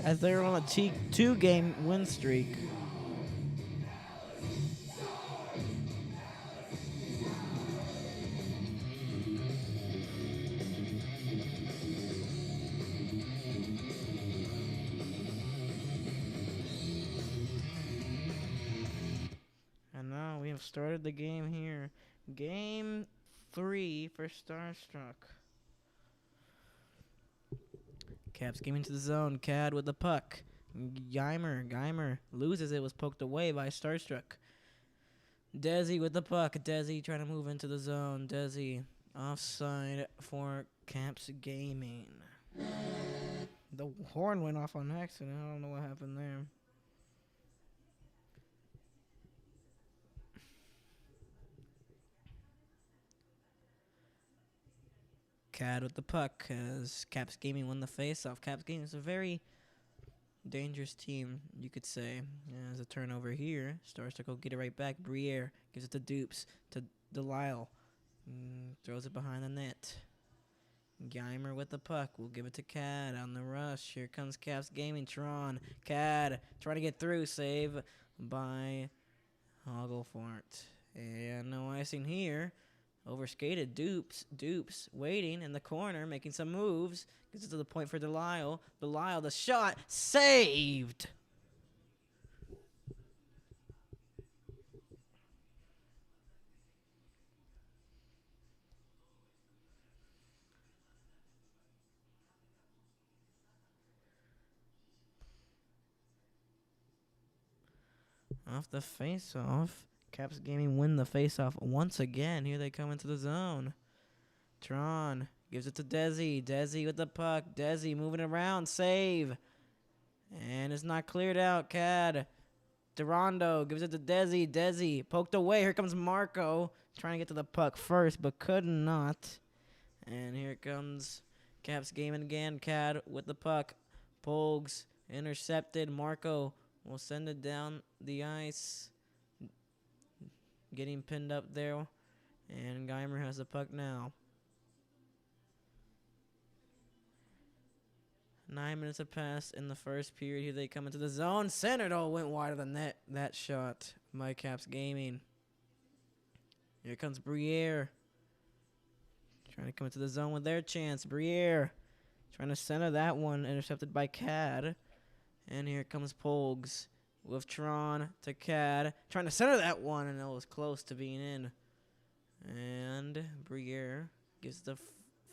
as they're on a two-game win streak. And now we have started the game here. Game 3 for Starstruck. Caps came into the zone. Cad with the puck. Geimer loses it. Was poked away by Starstruck. Desi with the puck. Desi trying to move into the zone. Desi offside for Caps Gaming. The horn went off on accident. I don't know what happened there. Cad with the puck as Caps Gaming won the faceoff. Caps Gaming is a very dangerous team, you could say. As a turnover here, Starstruck will get it right back. Briere gives it to Dupes, to Delisle. Throws it behind the net. Geimer with the puck. We'll give it to Cad on the rush. Here comes Caps Gaming. Tron. Cad trying to get through. Save by Hogglefort. And no icing here. Overskated. Dupes waiting in the corner, making some moves. Gets it to the point for Delisle. Delisle, the shot. Saved! Off the face-off. Caps Gaming win the face-off once again. Here they come into the zone. Tron gives it to Desi. Desi with the puck. Desi moving around. Save. And it's not cleared out. Cad. Durando gives it to Desi. Desi poked away. Here comes Marco. Trying to get to the puck first, but could not. And here comes Caps Gaming again. Cad with the puck. Pogues intercepted. Marco will send it down the ice. Getting pinned up there. And Geimer has the puck now. 9 minutes have passed in the first period. Here they come into the zone. Centered. Oh, went wide of the net. That shot by Caps Gaming. Here comes Briere. Trying to come into the zone with their chance. Briere trying to center that one. Intercepted by Cad. And here comes Pogues with Tron to Cad. Trying to center that one, and it was close to being in. And Briere gives the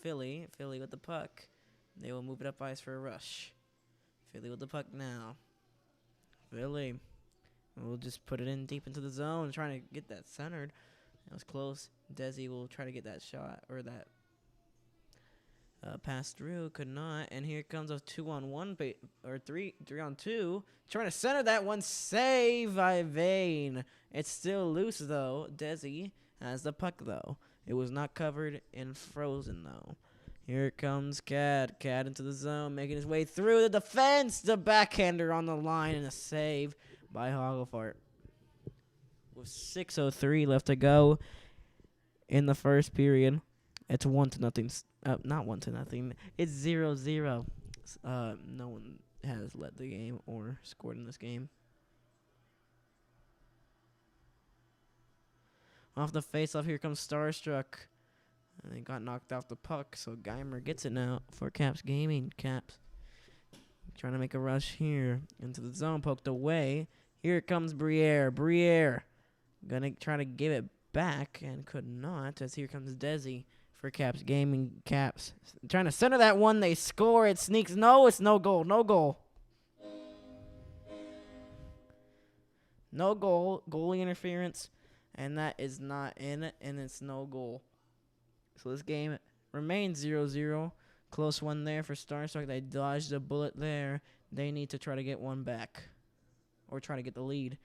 Philly with the puck. They will move it up ice for a rush. Philly with the puck now. Philly will just put it in deep into the zone, trying to get that centered. It was close. Desi will try to get that shot, or that pass through. Could not. And here comes a 2-on-1, or 3-on-2. Trying to center that one. Save by Vane. It's still loose, though. Desi has the puck, though. It was not covered and frozen, though. Here comes Cad. Cad into the zone, making his way through the defense. The backhander on the line, and a save by Hogglefort. With 6:03 left to go in the first period, it's 1-0. Not 1-0. It's 0-0. No one has led the game or scored in this game. Off the face-off, here comes Starstruck. And they got knocked off the puck, so Geimer gets it now for Caps Gaming. Caps trying to make a rush here into the zone, poked away. Here comes Briere. Briere gonna try to give it back and could not, as here comes Desi for Caps Gaming. Caps trying to center that one. They score. It sneaks. No, it's no goal. No goal. No goal. Goalie interference. And that is not in it, and it's no goal. So this game remains 0-0. Close one there for Starstruck. They dodged a bullet there. They need to try to get one back, or try to get the lead.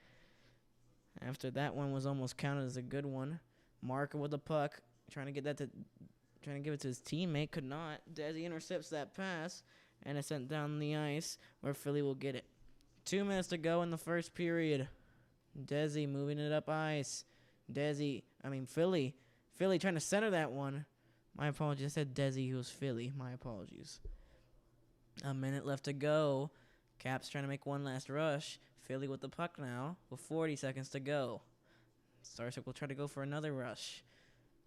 After that one was almost counted as a good one. Marco with the puck, trying to give it to his teammate. Could not. Desi intercepts that pass, and it's sent down the ice where Philly will get it. 2 minutes to go in the first period. Desi moving it up ice. Philly trying to center that one. My apologies. I said Desi. He was Philly. My apologies. A minute left to go. Caps trying to make one last rush. Philly with the puck now with 40 seconds to go. Starstruck will try to go for another rush.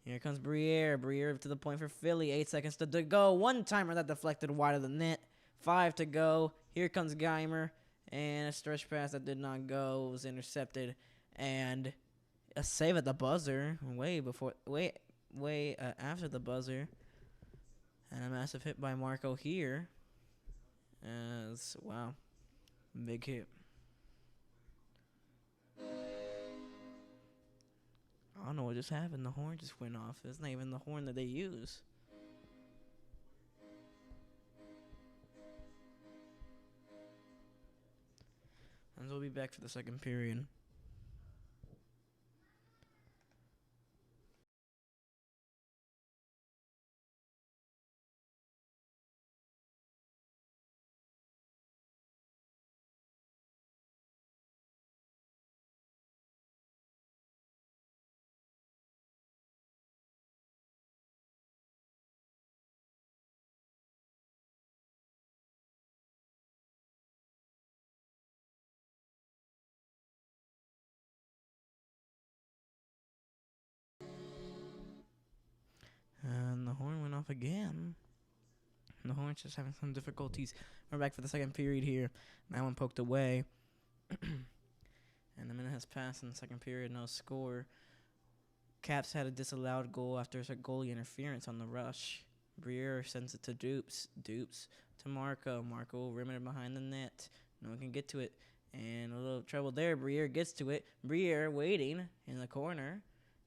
Here comes Briere. Briere to the point for Philly. 8 seconds to go. One timer that deflected wide of the net. 5 to go. Here comes Geimer. And a stretch pass that did not go. Was intercepted. And a save at the buzzer. Way after the buzzer. And a massive hit by Marco here. Wow. Big hit. I don't know what just happened. The horn just went off. It's not even the horn that they use. And we'll be back for the second period. And the horn went off again. The horn's just having some difficulties. We're back for the second period here. That one poked away. And a minute has passed in the second period. No score. Caps had a disallowed goal after a goalie interference on the rush. Briere sends it to Dupes. Dupes to Marco. Marco rimmed behind the net. No one can get to it. And a little trouble there. Briere gets to it. Briere waiting in the corner.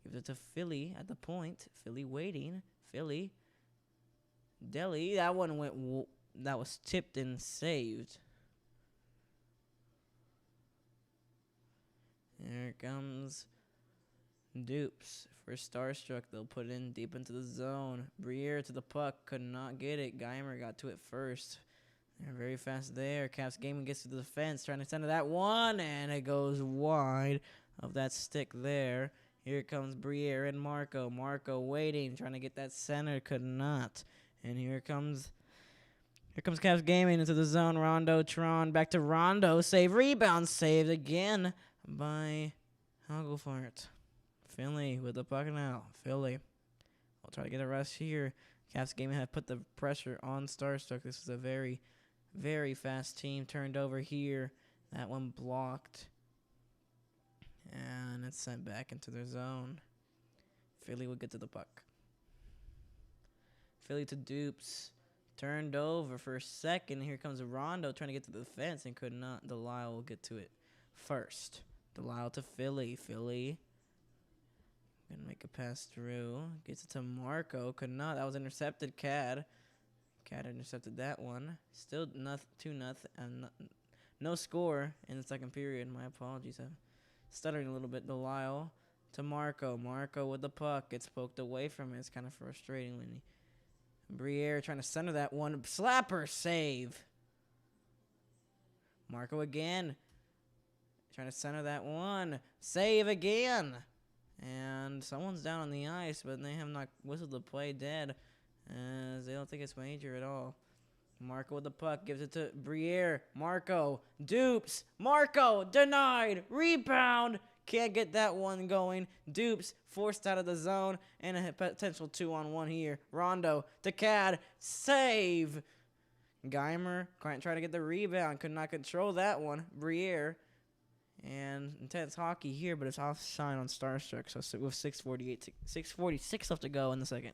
Gives it to Philly at the point. Philly waiting. Philly. Deli. That one went. That was tipped and saved. Here comes Dupes for Starstruck. They'll put it in deep into the zone. Briere to the puck. Could not get it. Geimer got to it first. They're very fast there. Caps Gaming gets to the defense. Trying to send that one. And it goes wide of that stick there. Here comes Briere and Marco. Marco waiting. Trying to get that center. Could not. And here comes Caps Gaming into the zone. Rondo, Tron. Back to Rondo. Save. Rebound. Saved again by Hagelfart. Philly with the puck now. Philly will try to get a rush here. Caps Gaming have put the pressure on Starstruck. This is a very, very fast team. Turned over here. That one blocked. And it's sent back into their zone. Philly will get to the puck. Philly to Dupes. Turned over for a second. Here comes Rondo trying to get to the fence and could not. Delisle will get to it first. Delisle to Philly. Philly gonna make a pass through. Gets it to Marco. Could not. That was intercepted. Cad intercepted that one. Still 2-0. No score in the second period. My apologies. I'm stuttering a little bit. Delisle to Marco. Marco with the puck. Gets poked away from it. It's kind of frustrating when he. Briere trying to center that one. Slapper save. Marco again. Trying to center that one. Save again. And someone's down on the ice, but they have not whistled the play dead, as they don't think it's major at all. Marco with the puck. Gives it to Briere. Marco. Dupes. Marco. Denied. Rebound. Can't get that one going. Dupes forced out of the zone. And a potential 2-on-1 here. Rondo to Cad. Save. Geimer trying to get the rebound. Could not control that one. Briere. And intense hockey here, but it's offside on Starstruck. So with 6:46 left to go in the second.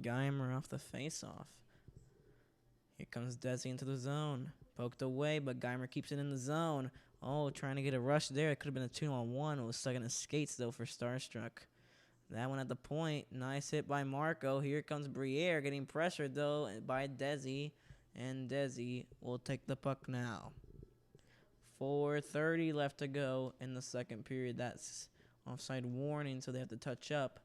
Geimer off the face-off. Here comes Desi into the zone. Poked away, but Geimer keeps it in the zone. Oh, trying to get a rush there. It could have been a 2-on-1. It was stuck in his skates, though, for Starstruck. That one at the point. Nice hit by Marco. Here comes Briere getting pressured, though, by Desi. And Desi will take the puck now. 4:30 left to go in the second period. That's offside warning, so they have to touch up.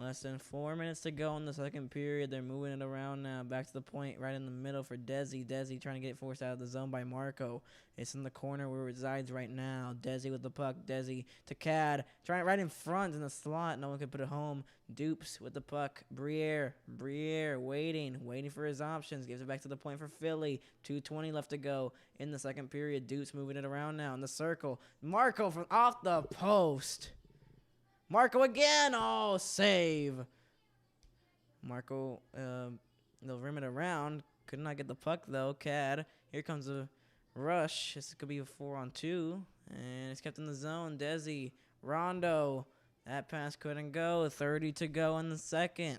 Less than 4 minutes to go in the second period. They're moving it around now. Back to the point right in the middle for Desi. Desi trying to get forced out of the zone by Marco. It's in the corner where it resides right now. Desi with the puck. Desi to Cad. Trying right in front in the slot. No one could put it home. Dupes with the puck. Briere waiting for his options. Gives it back to the point for Philly. 2:20 left to go in the second period. Dupes moving it around now in the circle. Marco from off the post. Marco again. Oh, save. Marco, they'll rim it around. Could not get the puck, though. Cad. Here comes a rush. This could be a 4-on-2. And it's kept in the zone. Desi. Rondo. That pass couldn't go. 30 to go in the second.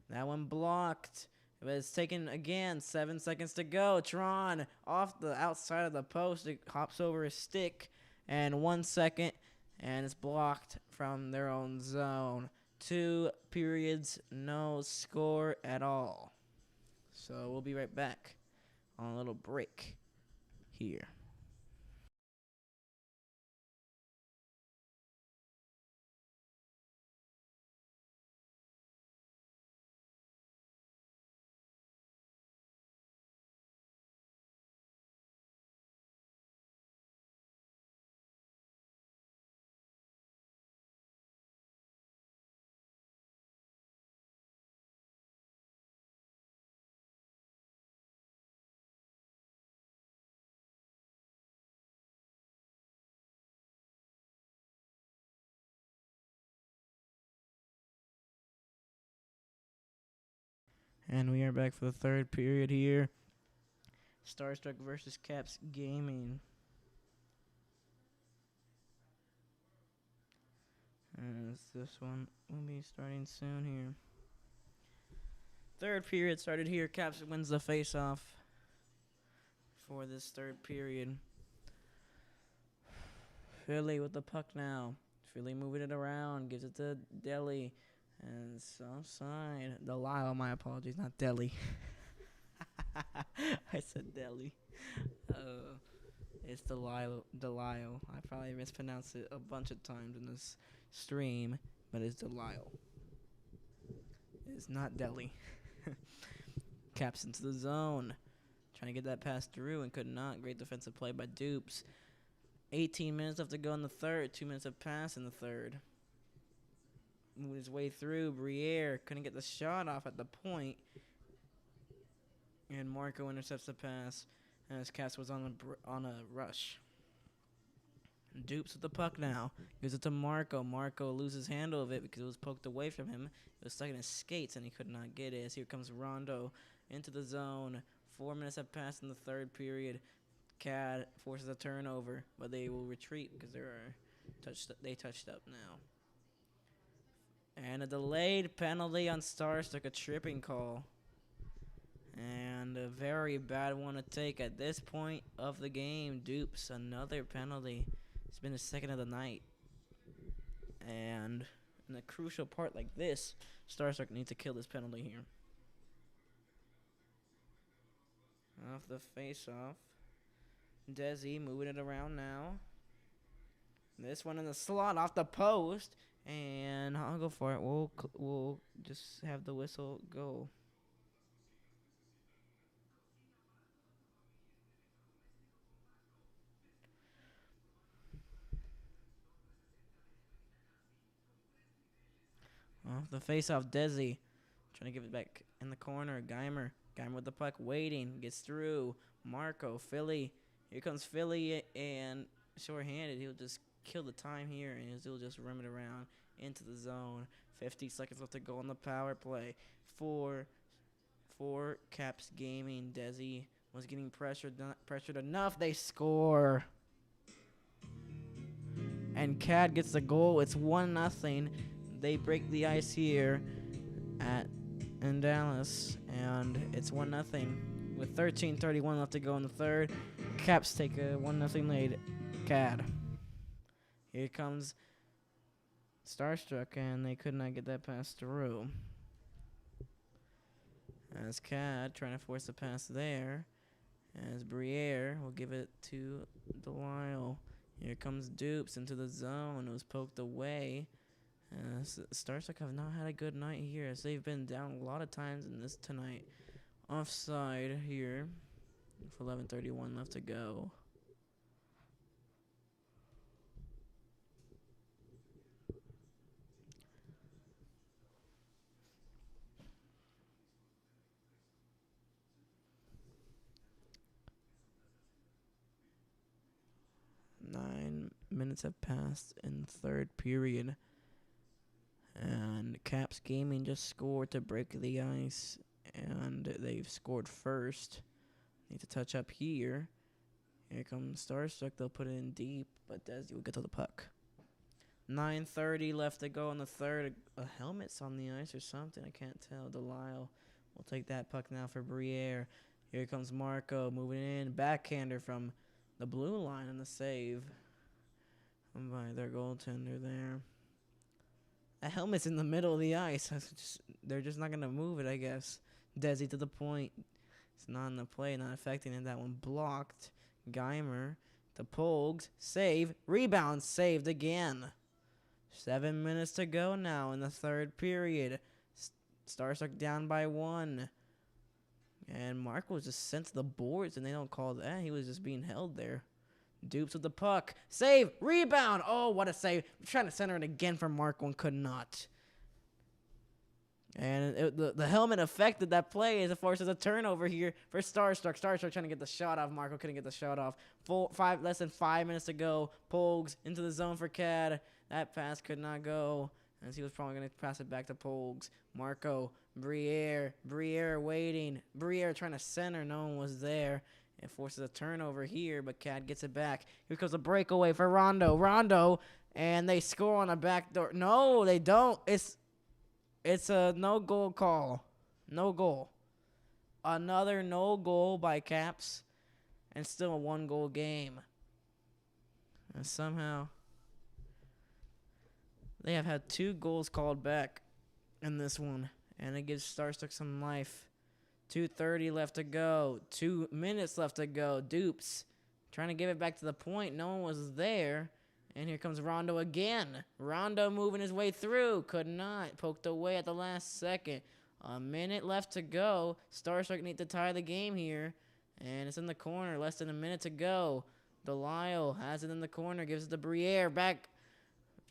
That one blocked. But it's taken again. 7 seconds to go. Tron off the outside of the post. It hops over his stick. And 1 second. And it's blocked from their own zone. 2 periods, no score at all. So we'll be right back on a little break here. And we are back for the third period here. Starstruck versus Caps Gaming. And this one will be starting soon here. Third period started here. Caps wins the face-off for this third period. Philly with the puck now. Philly moving it around. Gives it to Deli. And it's offside. Delisle, my apologies, not Deli. I said Deli. It's Delisle. I probably mispronounced it a bunch of times in this stream, but it's Delisle. It's not Deli. Caps into the zone. Trying to get that pass through and could not. Great defensive play by Dupes. 18 minutes left to go in the third. 2 minutes have passed in the third. Moved his way through. Briere couldn't get the shot off at the point. And Marco intercepts the pass as Caps was on a rush. Dupes with the puck now. Gives it to Marco. Marco loses handle of it because it was poked away from him. It was stuck in his skates and he could not get it. As here comes Rondo into the zone. 4 minutes have passed in the third period. Cad forces a turnover, but they will retreat because they touched up now. And a delayed penalty on Starstruck, a tripping call. And a very bad one to take at this point of the game. Dupes, another penalty. It's been the second of the night. And in a crucial part like this, Starstruck needs to kill this penalty here. Off the face-off. Desi moving it around now. This one in the slot off the post. And I'll go for it. We'll just have the whistle go. Off the face-off, Desi trying to give it back in the corner. Geimer with the puck, waiting, gets through. Marco, Philly. Here comes Philly, and short-handed. He'll just kill the time here, and he'll just rim it around into the zone. 50 seconds left to go on the power play. For Caps Gaming, Desi was getting pressured enough. They score. And Cad gets the goal. It's 1-0. They break the ice here in Dallas, and it's 1-0 with 13:31 left to go in the third. Caps take a 1-0 lead. Cad. Here comes Starstruck, and they could not get that pass through. As Cad trying to force the pass there, as Briere will give it to Delisle. Here comes Dupes into the zone. It was poked away. Starstruck have not had a good night here as they've been down a lot of times in this tonight. Offside here with 11:31 left to go. Nine minutes have passed in third period. And Caps Gaming just scored to break the ice. And they've scored first. Need to touch up here. Here comes Starstruck. They'll put it in deep, but Desi will get to the puck. 9:30 left to go in the third. A helmet's on the ice or something. I can't tell. Delisle will take that puck now for Briere. Here comes Marco moving in. Backhander from the blue line and the save by their goaltender there. A helmet's in the middle of the ice. They're just not going to move it, I guess. Desi to the point. It's not in the play, not affecting it. That one blocked. Geimer to Pogues. Save. Rebound. Saved again. 7 minutes to go now in the third period. Starstruck down by 1. And Marco was just sent to the boards, and they don't call that. He was just being held there. Dupes with the puck. Save. Rebound. Oh, what a save. I'm trying to center it again for Marco and could not. And the helmet affected that play as it forces a turnover here for Starstruck. Starstruck trying to get the shot off. Marco couldn't get the shot off. Less than 5 minutes to go. Pogues into the zone for Cad. That pass could not go as he was probably going to pass it back to Pogues. Marco. Briere waiting. Briere trying to center. No one was there. It forces a turnover here, but Cad gets it back. Here comes a breakaway for Rondo. And they score on a backdoor. No, they don't. It's a no-goal call. No goal. Another no goal by Caps. And still a one-goal game. And somehow they have had 2 goals called back in this one. And it gives Starstruck some life. 2:30 left to go. 2 minutes left to go. Dupes trying to give it back to the point. No one was there. And here comes Rondo again. Rondo moving his way through. Could not. Poked away at the last second. A minute left to go. Starstruck need to tie the game here. And it's in the corner. Less than a minute to go. Delisle has it in the corner. Gives it to Briere. Back.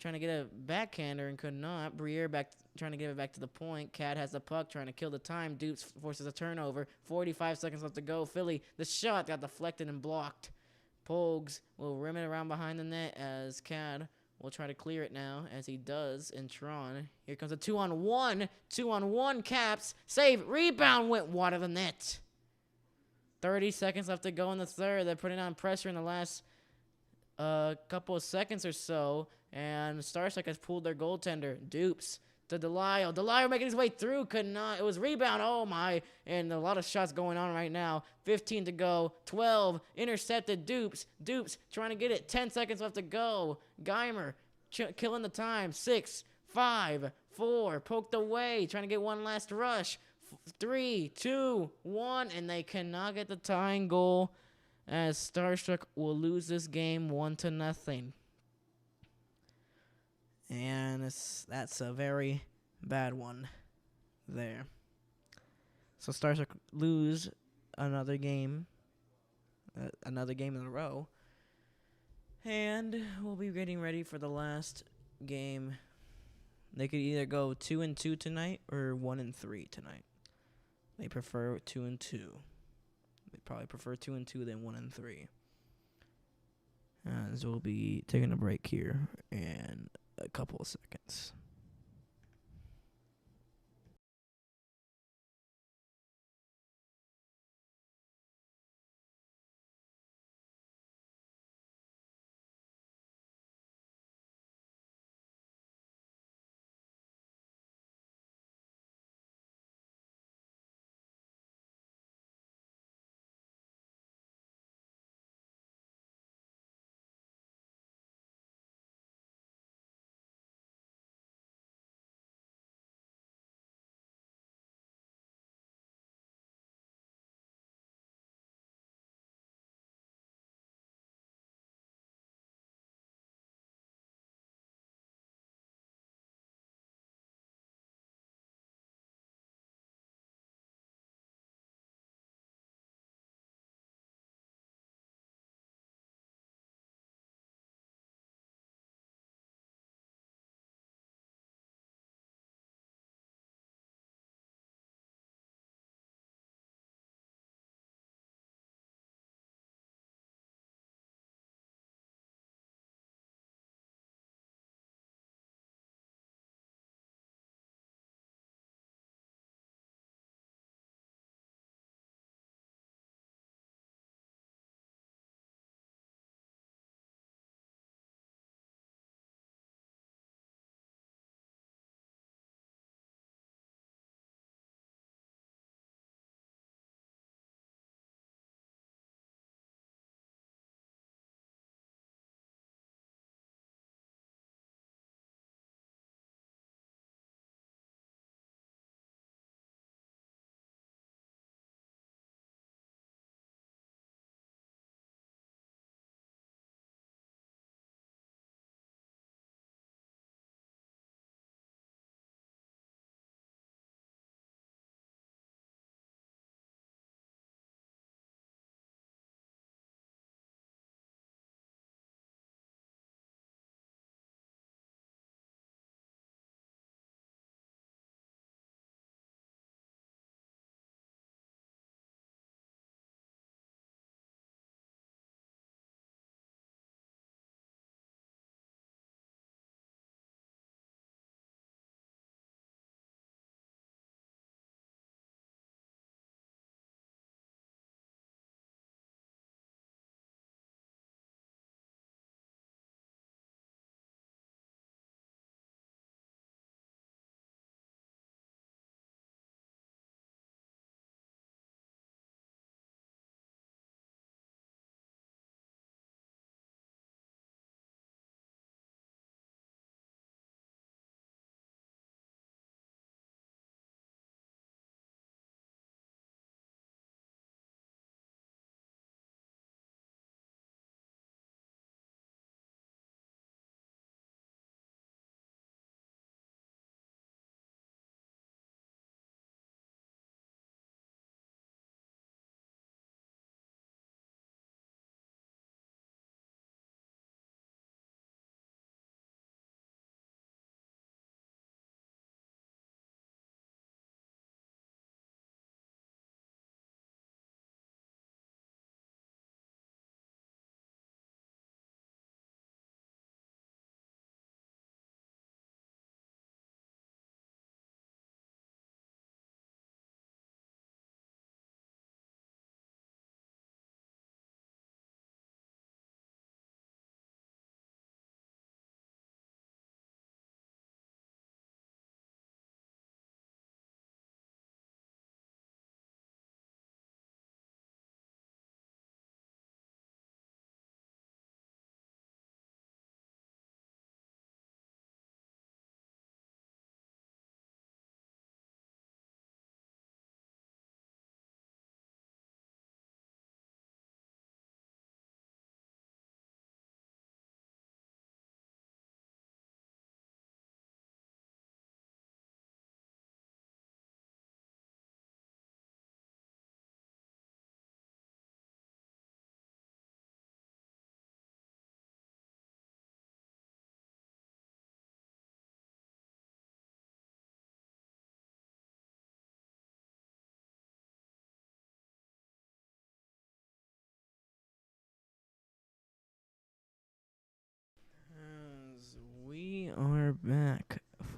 Trying to get a backhander and could not. Briere back trying to give it back to the point. Cad has the puck trying to kill the time. Dupes forces a turnover. 45 seconds left to go. Philly, the shot got deflected and blocked. Pogues will rim it around behind the net as Cad will try to clear it now, as he does in Tron. Here comes a 2-on-1. 2-on-1 Caps. Save. Rebound went wide of the net. 30 seconds left to go in the third. They're putting on pressure in the last couple of seconds or so. And Starstruck has pulled their goaltender. Dupes to Delisle. Delisle making his way through. Could not. It was rebound. Oh, my. And a lot of shots going on right now. 15 to go. 12. Intercepted. Dupes. Dupes trying to get it. 10 seconds left to go. Geimer killing the time. 6, 5, 4. Poked away. Trying to get one last rush. 3, 2, 1. And they cannot get the tying goal as Starstruck will lose this game 1-0. And that's a very bad one there. So Starstruck lose another game in a row. And we'll be getting ready for the last game. They could either go 2-2 tonight or 1-3 tonight. They prefer 2-2. They probably prefer 2-2 than 1-3. As we'll be taking a break here in a couple of seconds.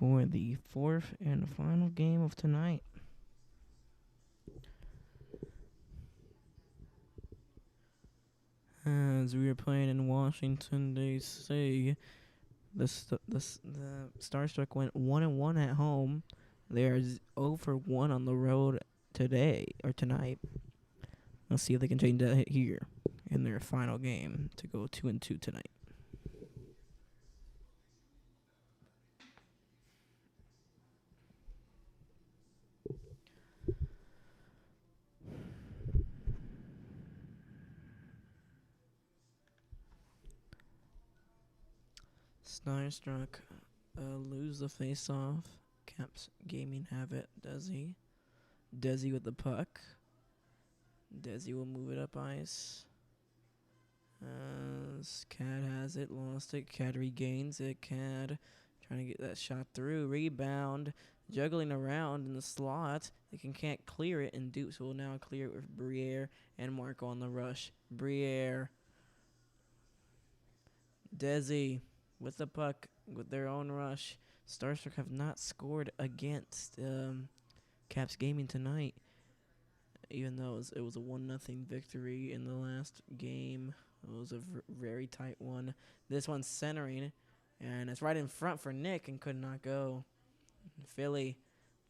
for the fourth and final game of tonight. As we are playing in Washington, D.C., the Starstruck went 1-1 at home. They are 0 for 1 on the road tonight. Let's see if they can change that here in their final game to go 2-2 tonight. Starstruck lose the face-off. Caps Gaming have it. Desi with the puck. Desi will move it up ice. Cad has it, lost it. Cad regains it. Cad trying to get that shot through. Rebound. Juggling around in the slot. They can't clear it, and Dupes will now clear it with Briere and Marco on the rush. Briere. Desi with the puck with their own rush. Starstruck have not scored against Caps Gaming tonight, even though it was a 1-0 victory in the last game. It was a very tight one. This one's centering, and it's right in front for Nick and could not go. Philly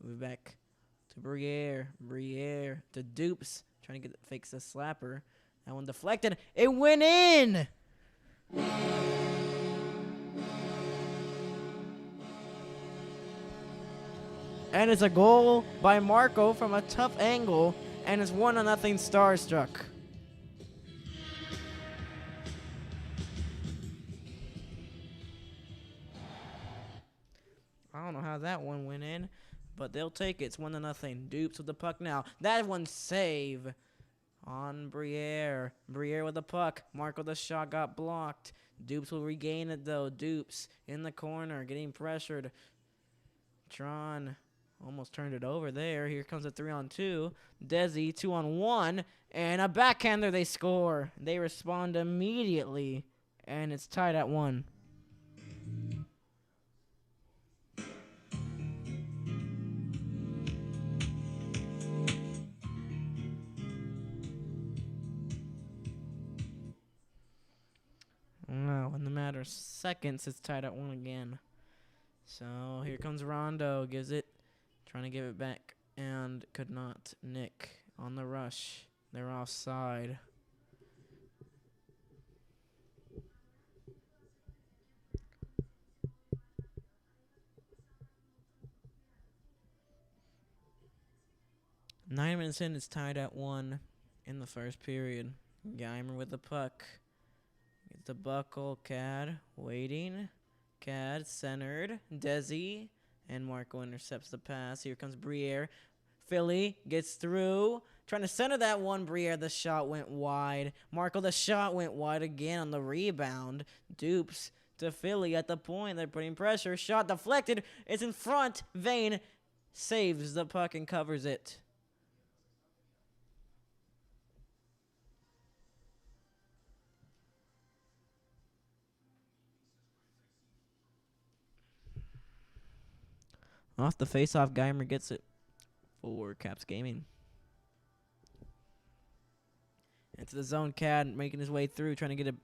move back to Briere. Briere to Dupes, trying to fakes the slapper. That one deflected. It went in! And it's a goal by Marco from a tough angle, and it's 1-0 Starstruck. I don't know how that one went in, but they'll take it. It's 1-0. Dupes with the puck now. That one save on Briere. Briere with the puck. Marco the shot got blocked. Dupes will regain it though. Dupes in the corner getting pressured. Tron almost turned it over there. Here comes a 3-on-2. Desi 2-on-1. And a backhander, they score. They respond immediately. And it's tied at 1. Wow, in the matter of seconds, it's tied at 1 again. So here comes Rondo. Gives it. Trying to give it back. And could not. Nick on the rush. They're offside. Nine minutes in, it's tied at 1 in the first period. Geimer with the puck. Gets the buckle. Cad waiting. Cad centered. Desi. And Marco intercepts the pass. Here comes Briere. Philly gets through. Trying to center that one. Briere, the shot went wide. Marco, the shot went wide again on the rebound. Dupes to Philly at the point. They're putting pressure. Shot deflected. It's in front. Vane saves the puck and covers it. Off the face-off, Geimer gets it for Caps Gaming. Into the zone, Cad making his way through, trying to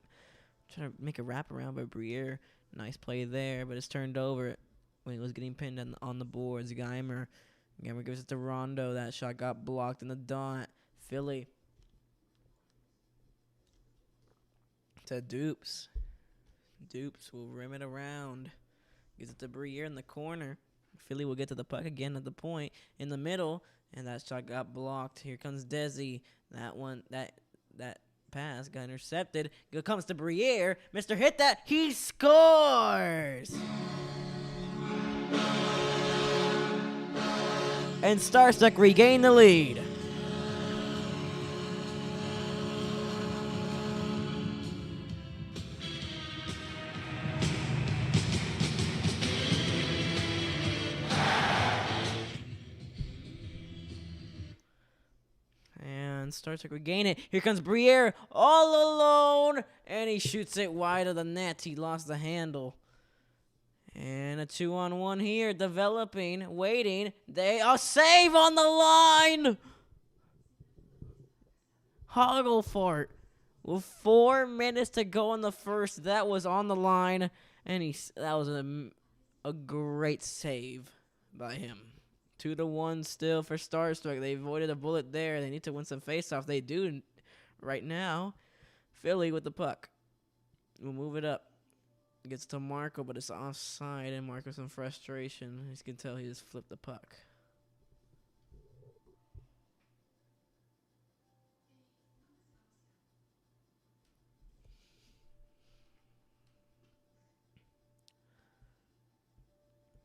make a wraparound by Briere. Nice play there, but it's turned over when he was getting pinned on the boards. Geimer gives it to Rondo. That shot got blocked in the dot. Philly to Dupes. Dupes will rim it around. Gives it to Briere in the corner. Philly will get to the puck again at the point in the middle, and that shot got blocked. Here comes Desi. That pass got intercepted. Here comes to Briere. Mr. Hit that. He scores! And Starstruck regain the lead. Starstruck regain it. Here comes Briere all alone, and he shoots it wide of the net. He lost the handle. And a 2-on-1 here, developing, waiting. They are save on the line. Hogglefort with 4 minutes to go in the first. That was on the line, and that was a great save by him. 2-1 still for Starstruck. They avoided a bullet there. They need to win some faceoff. They do right now. Philly with the puck. We'll move it up. Gets to Marco, but it's offside, and Marco's in frustration. As you can tell, he just flipped the puck.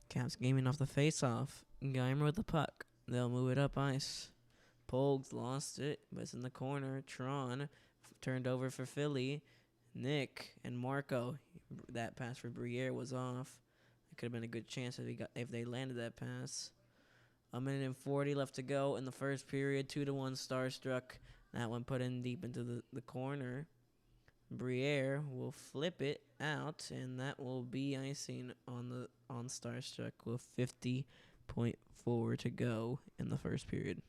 Caps gaming off the face-off. Geimer with the puck. They'll move it up ice. Pogues lost it, but it's in the corner. Tron turned over for Philly. Nick and Marco. That pass for Briere was off. It could have been a good chance if they landed that pass. 1:40 left to go in the first period. 2-1 Starstruck. That one put in deep into the corner. Briere will flip it out, and that will be icing on Starstruck with 50.4 to go in the first period.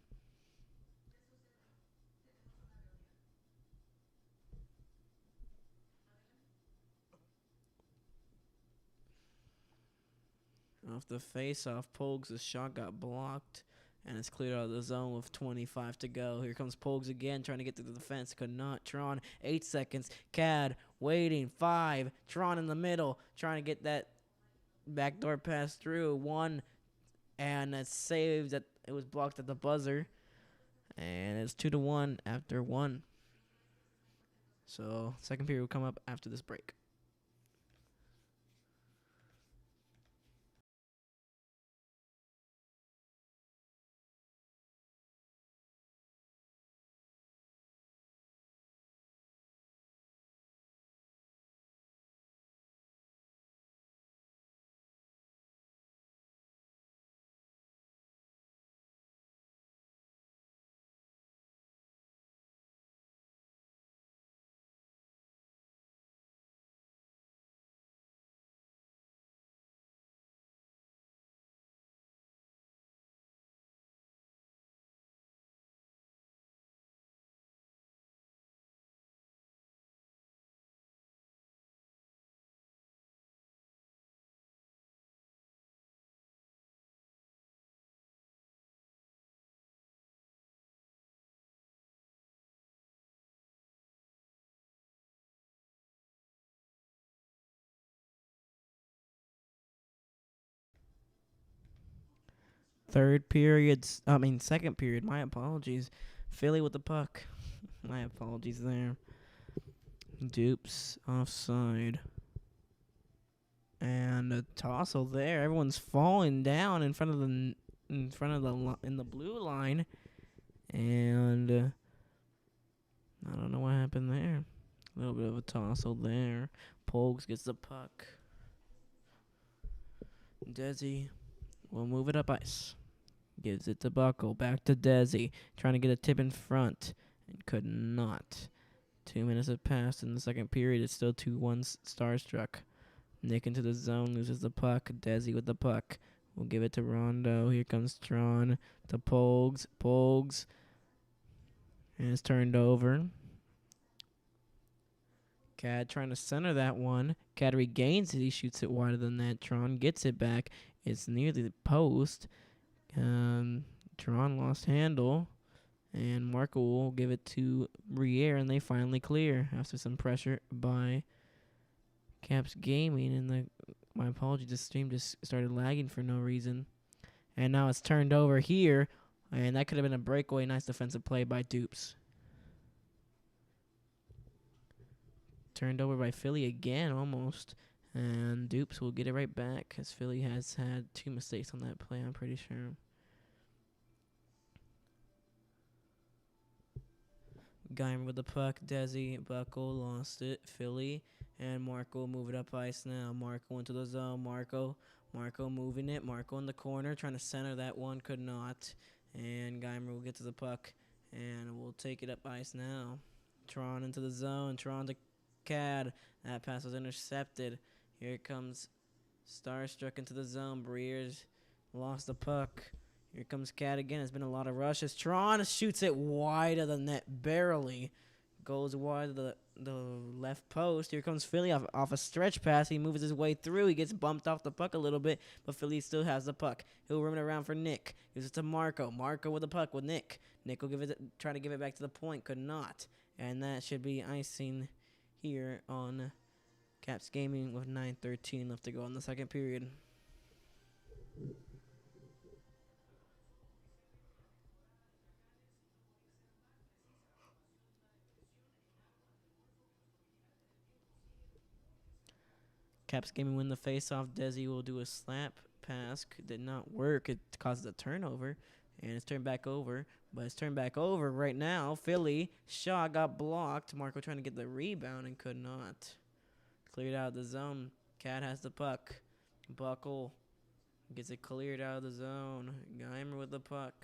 Off the face-off, Pogues' shot got blocked, and it's cleared out of the zone with 25 to go. Here comes Pogues again, trying to get to the defense. Could not. Tron, 8 seconds. Cad waiting. 5. Tron in the middle, trying to get that backdoor pass through. 1, and it's saved. It was blocked at the buzzer, and it's 2-1 after 1. So second period will come up after this break. Second period. My apologies. Philly with the puck. My apologies there. Dupes offside. And a tussle there. Everyone's falling down in the blue line. And I don't know what happened there. A little bit of a tussle there. Pogues gets the puck. Desi will move it up ice. Gives it to Buckle. Back to Desi. Trying to get a tip in front. And could not. 2 minutes have passed in the second period. It's still 2-1 Starstruck. Nick into the zone. Loses the puck. Desi with the puck. We'll give it to Rondo. Here comes Tron to Pogues. Pogues. And it's turned over. Cad trying to center that one. Cad regains it. He shoots it wider than that. Tron gets it back. It's near the post. Tron lost handle, and Marco will give it to Briere, and they finally clear after some pressure by Caps Gaming. And my apologies, the stream just started lagging for no reason, and now it's turned over here, and that could have been a breakaway. Nice defensive play by Dupes. Turned over by Philly again, almost, and Dupes will get it right back because Philly has had 2 mistakes on that play, I'm pretty sure. Geimer with the puck. Desi, Buckle lost it. Philly and Marco move it up ice now. Marco into the zone. Marco moving it. Marco in the corner trying to center that one. Could not. And Geimer will get to the puck and we'll take it up ice now. Tron into the zone. Tron to Cad. That pass was intercepted. Here comes Starstruck into the zone. Breers lost the puck. Here comes Cat again. It's been a lot of rushes. Tron shoots it wide of the net, barely. Goes wide of the left post. Here comes Philly off a stretch pass. He moves his way through. He gets bumped off the puck a little bit, but Philly still has the puck. He'll rim it around for Nick. Gives it to Marco. Marco with the puck with Nick. Nick will try to give it back to the point. Could not. And that should be icing here on Caps Gaming with 9:13 left to go in the second period. Caps Gaming win the faceoff. Desi will do a slap pass. Did not work. It causes a turnover. And it's turned back over. But it's turned back over right now. Philly shot got blocked. Marco trying to get the rebound and could not. Cleared out of the zone. Cat has the puck. Buckle gets it cleared out of the zone. Geimer with the puck.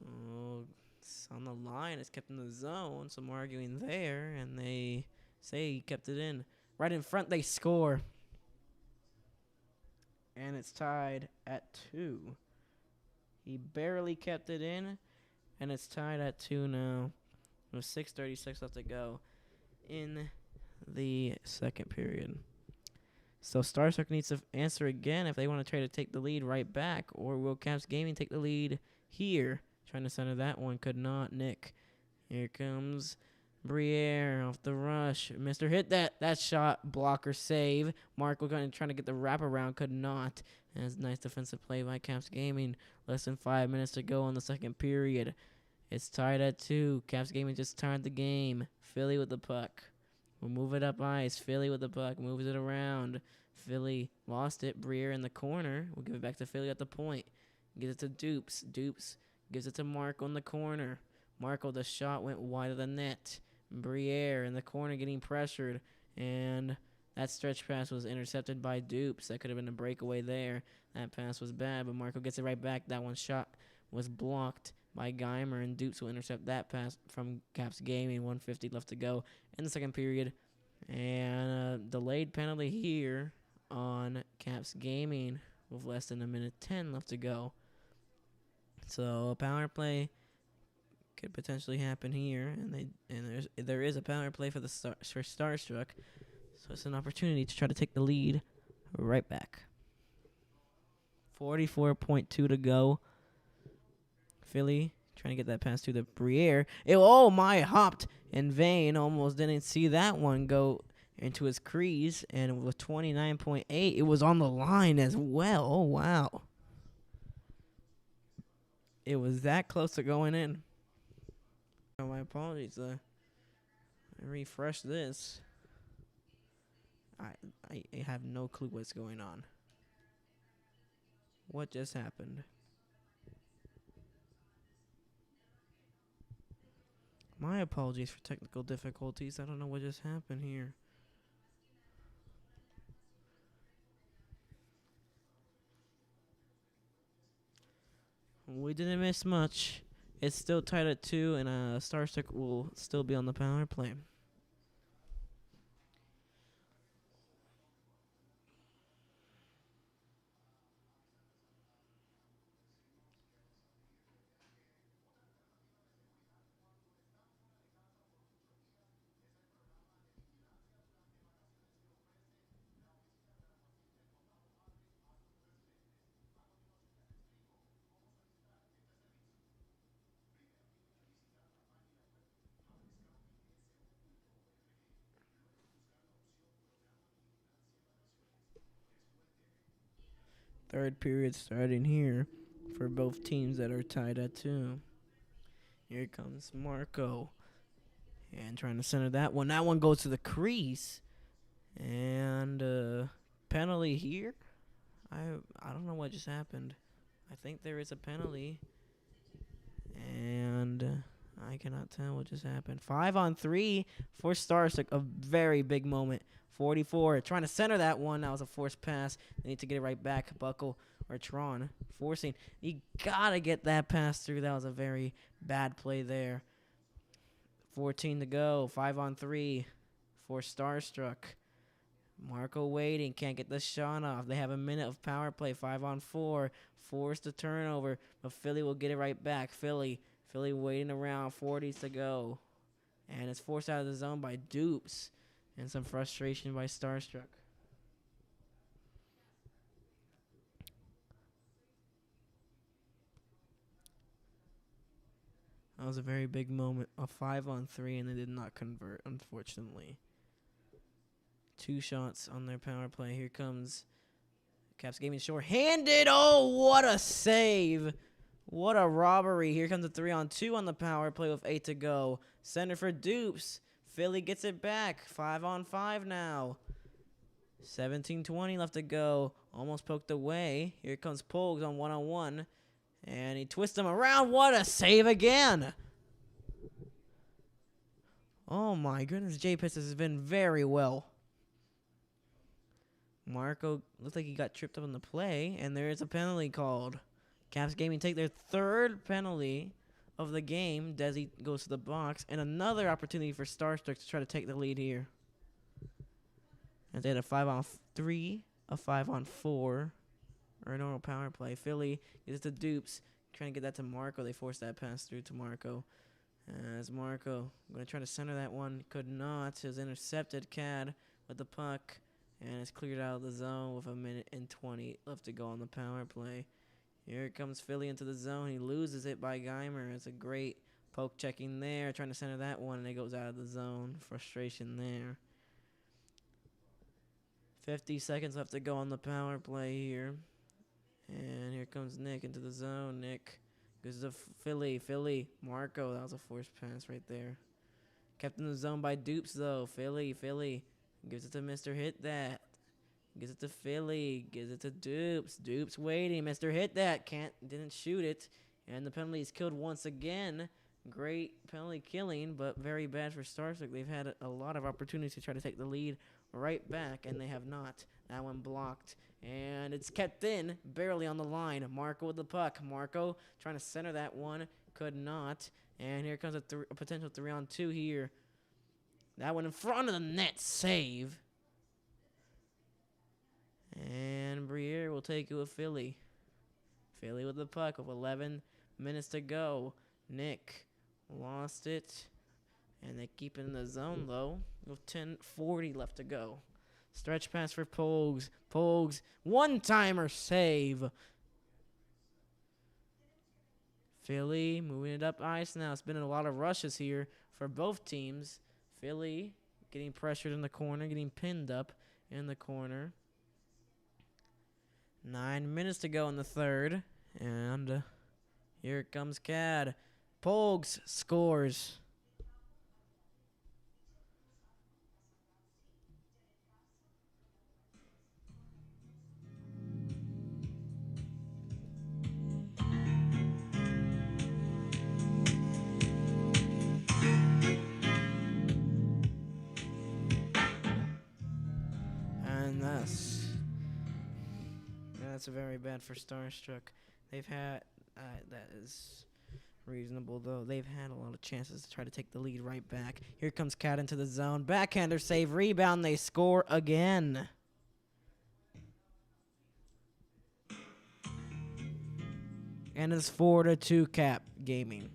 Oh, it's on the line. It's kept in the zone. Some arguing there. And they say he kept it in. Right in front, they score. And it's tied at 2. He barely kept it in. And it's tied at 2 now. With 6:36 left to go in the second period. So Starstruck needs to answer again if they want to try to take the lead right back. Or will Caps Gaming take the lead here? Trying to center that one. Could not. Nick. Here comes Briere off the rush. Mr. Hit that shot. Blocker save. Marco trying to get the wraparound. Could not. And it's a nice defensive play by Caps Gaming. Less than 5 minutes to go in the second period. It's tied at 2. Caps Gaming just tied the game. Philly with the puck. We'll move it up ice. Philly with the puck. Moves it around. Philly lost it. Briere in the corner. We'll give it back to Philly at the point. Gives it to Dupes. Dupes gives it to Marco in the corner. Marco, the shot went wide of the net. Briere in the corner getting pressured. And that stretch pass was intercepted by Dupes. That could have been a breakaway there. That pass was bad, but Marco gets it right back. That one shot was blocked by Geimer, and Dupes will intercept that pass from Caps Gaming. 1:50 left to go in the second period. And a delayed penalty here on Caps Gaming with less than 1:10 left to go. So a power play could potentially happen here, and there is a power play for Starstruck. So it's an opportunity to try to take the lead right back. 44.2 to go. Philly trying to get that pass to the Briere. Hopped in vain. Almost didn't see that one go into his crease. And with 29.8, it was on the line as well. Oh, wow. It was that close to going in. Oh, my apologies. I refreshed this. I have no clue what's going on. What just happened? My apologies for technical difficulties. I don't know what just happened here. We didn't miss much. It's still tied at 2, and Starstruck will still be on the power play. Third period starting here for both teams that are tied at 2. Here comes Marco. And trying to center that one. That one goes to the crease. And penalty here. I don't know what just happened. I think there is a penalty. And I cannot tell what just happened. 5-on-3 for Starstruck. A very big moment. 44. Trying to center that one. That was a forced pass. They need to get it right back. Buckle or Tron forcing. You got to get that pass through. That was a very bad play there. 14 to go. 5-on-3 for Starstruck. Marco waiting, can't get the shot off. They have a minute of power play, 5-on-4. Forced the turnover, but Philly will get it right back. Philly waiting around, 40s to go. And it's forced out of the zone by Dupes. And some frustration by Starstruck. That was a very big moment. A 5-on-3, and they did not convert, unfortunately. 2 shots on their power play. Here comes Caps Gaming short-handed. Oh, what a save. What a robbery. Here comes a 3-on-2 on the power play with 8 to go. Center for Dupes. Philly gets it back. 5-on-5 now. 17:20 left to go. Almost poked away. Here comes Pogues on 1-on-1. And he twists him around. What a save again. Oh my goodness. J-Piss has been very well. Marco looks like he got tripped up on the play. And there is a penalty called. Caps Gaming take their 3rd penalty of the game. Desi goes to the box. And another opportunity for Starstruck to try to take the lead here. And they had a 5-on-3, a 5-on-4, or a normal power play. Philly is the Dupes, trying to get that to Marco. They forced that pass through to Marco. As Marco going to try to center that one, could not. It was intercepted. Cad with the puck, and it's cleared out of the zone with 1:20 left to go on the power play. Here comes Philly into the zone. He loses it by Geimer. It's a great poke checking there, trying to center that one, and it goes out of the zone. Frustration there. 50 seconds left to go on the power play here. And here comes Nick into the zone. Nick goes to Philly. Marco, that was a forced pass right there. Kept in the zone by Dupes, though. Philly gives it to Mr. Hit That. Gives it to Philly. Gives it to Dupes. Dupes waiting. Mr. Hit That didn't shoot it. And the penalty is killed once again. Great penalty killing, but very bad for Starstruck. They've had a lot of opportunities to try to take the lead right back, and they have not. That one blocked, and it's kept in, barely on the line. Marco with the puck. Marco trying to center that one, could not. And here comes a potential 3-on-2 here. That one in front of the net, save. And Briere will take it with Philly. Philly with the puck with 11 minutes to go. Nick lost it. And they keep it in the zone, though, with 10:40 left to go. Stretch pass for Pogues. Pogues, one-timer save. Philly moving it up ice now. It's been a lot of rushes here for both teams. Philly getting pressured in the corner, getting pinned up in the corner. 9 minutes to go in the 3rd. And here comes Cad. Pogues scores. And that's very bad for Starstruck. They've had that is reasonable, though. They've had a lot of chances to try to take the lead right back. Here comes Cat into the zone. Backhander save, rebound. They score again. And it's 4-2 Cap Gaming.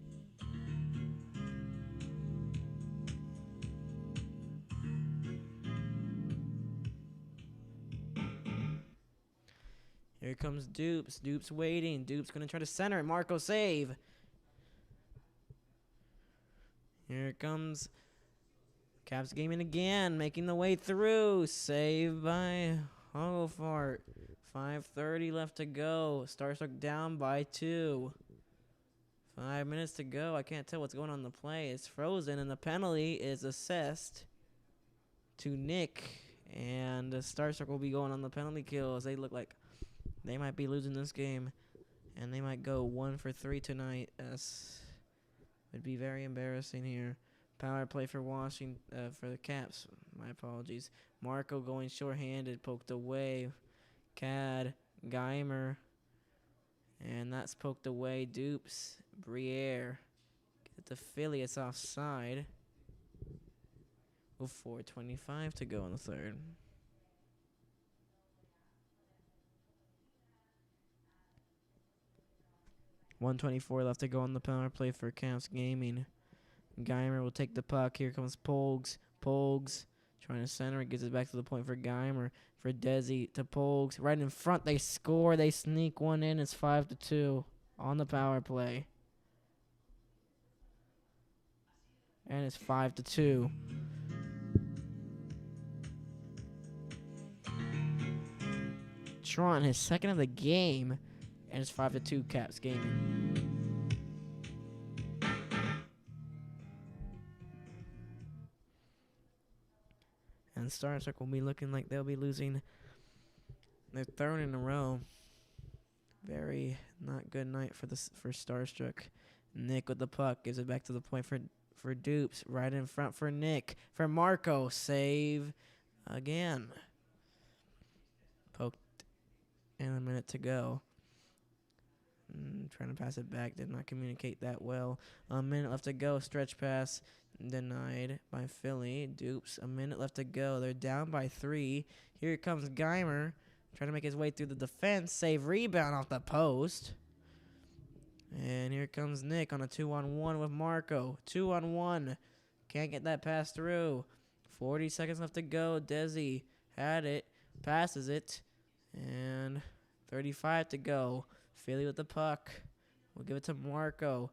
Here comes Dupes. Dupes waiting. Dupes going to try to center it. Marco save. Here comes Caps Gaming again, making the way through. Save by Hogofart. 5:30 left to go. Starstruck down by 2. 5 minutes to go. I can't tell what's going on in the play. It's frozen, and the penalty is assessed to Nick. And Starstruck will be going on the penalty kill as they look like they might be losing this game. And they might go 1 for 3 tonight. Would be very embarrassing here. Power play for Washington, for the Caps. My apologies. Marco going short-handed, poked away. Cad, Geimer, and that's poked away. Dupes, Briere. Get the Philly, it's offside. With 4:25 to go in the 3rd. 1:24 left to go on the power play for Caps Gaming. Geimer will take the puck. Here comes Polgs. Polgs trying to center it. Gives it back to the point for Geimer. For Desi to Polgs. Right in front. They score. They sneak one in. It's 5-2 on the power play. And it's 5-2. Tron, his second of the game. And it's 5-2 Caps Gaming. And Starstruck will be looking like they'll be losing their third in a row. Very not good night for Starstruck. Nick with the puck gives it back to the point for Dupes. Right in front for Nick. For Marco. Save again. Poked and a minute to go. Trying to pass it back. Did not communicate that well. A minute left to go. Stretch pass denied by Philly. Dupes. A minute left to go. They're down by 3. Here comes Geimer. Trying to make his way through the defense. Save rebound off the post. And here comes Nick on a 2-on-1 with Marco. 2-on-1. Can't get that pass through. 40 seconds left to go. Desi had it. Passes it. And 35 to go. Philly with the puck. We'll give it to Marco.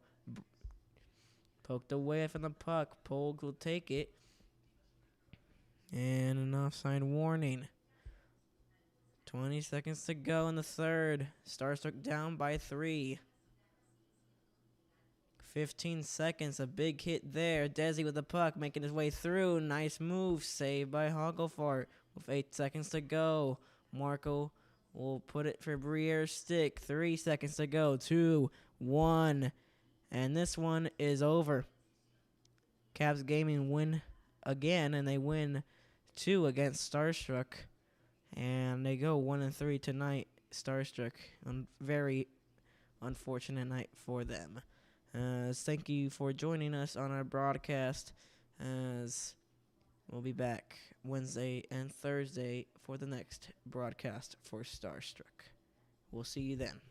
Poked away from the puck. Polg will take it. And an offside warning. 20 seconds to go in the third. Starstruck down by 3. 15 seconds. A big hit there. Desi with the puck making his way through. Nice move. Saved by Hogglefart. With 8 seconds to go. Marco will put it for Brier's stick. 3 seconds to go. 2, 1. And this one is over. Caps Gaming win again, and they win 2 against Starstruck. And they go 1-3 tonight, Starstruck. Very unfortunate night for them. Thank you for joining us on our broadcast. As we'll be back Wednesday and Thursday for the next broadcast for Starstruck. We'll see you then.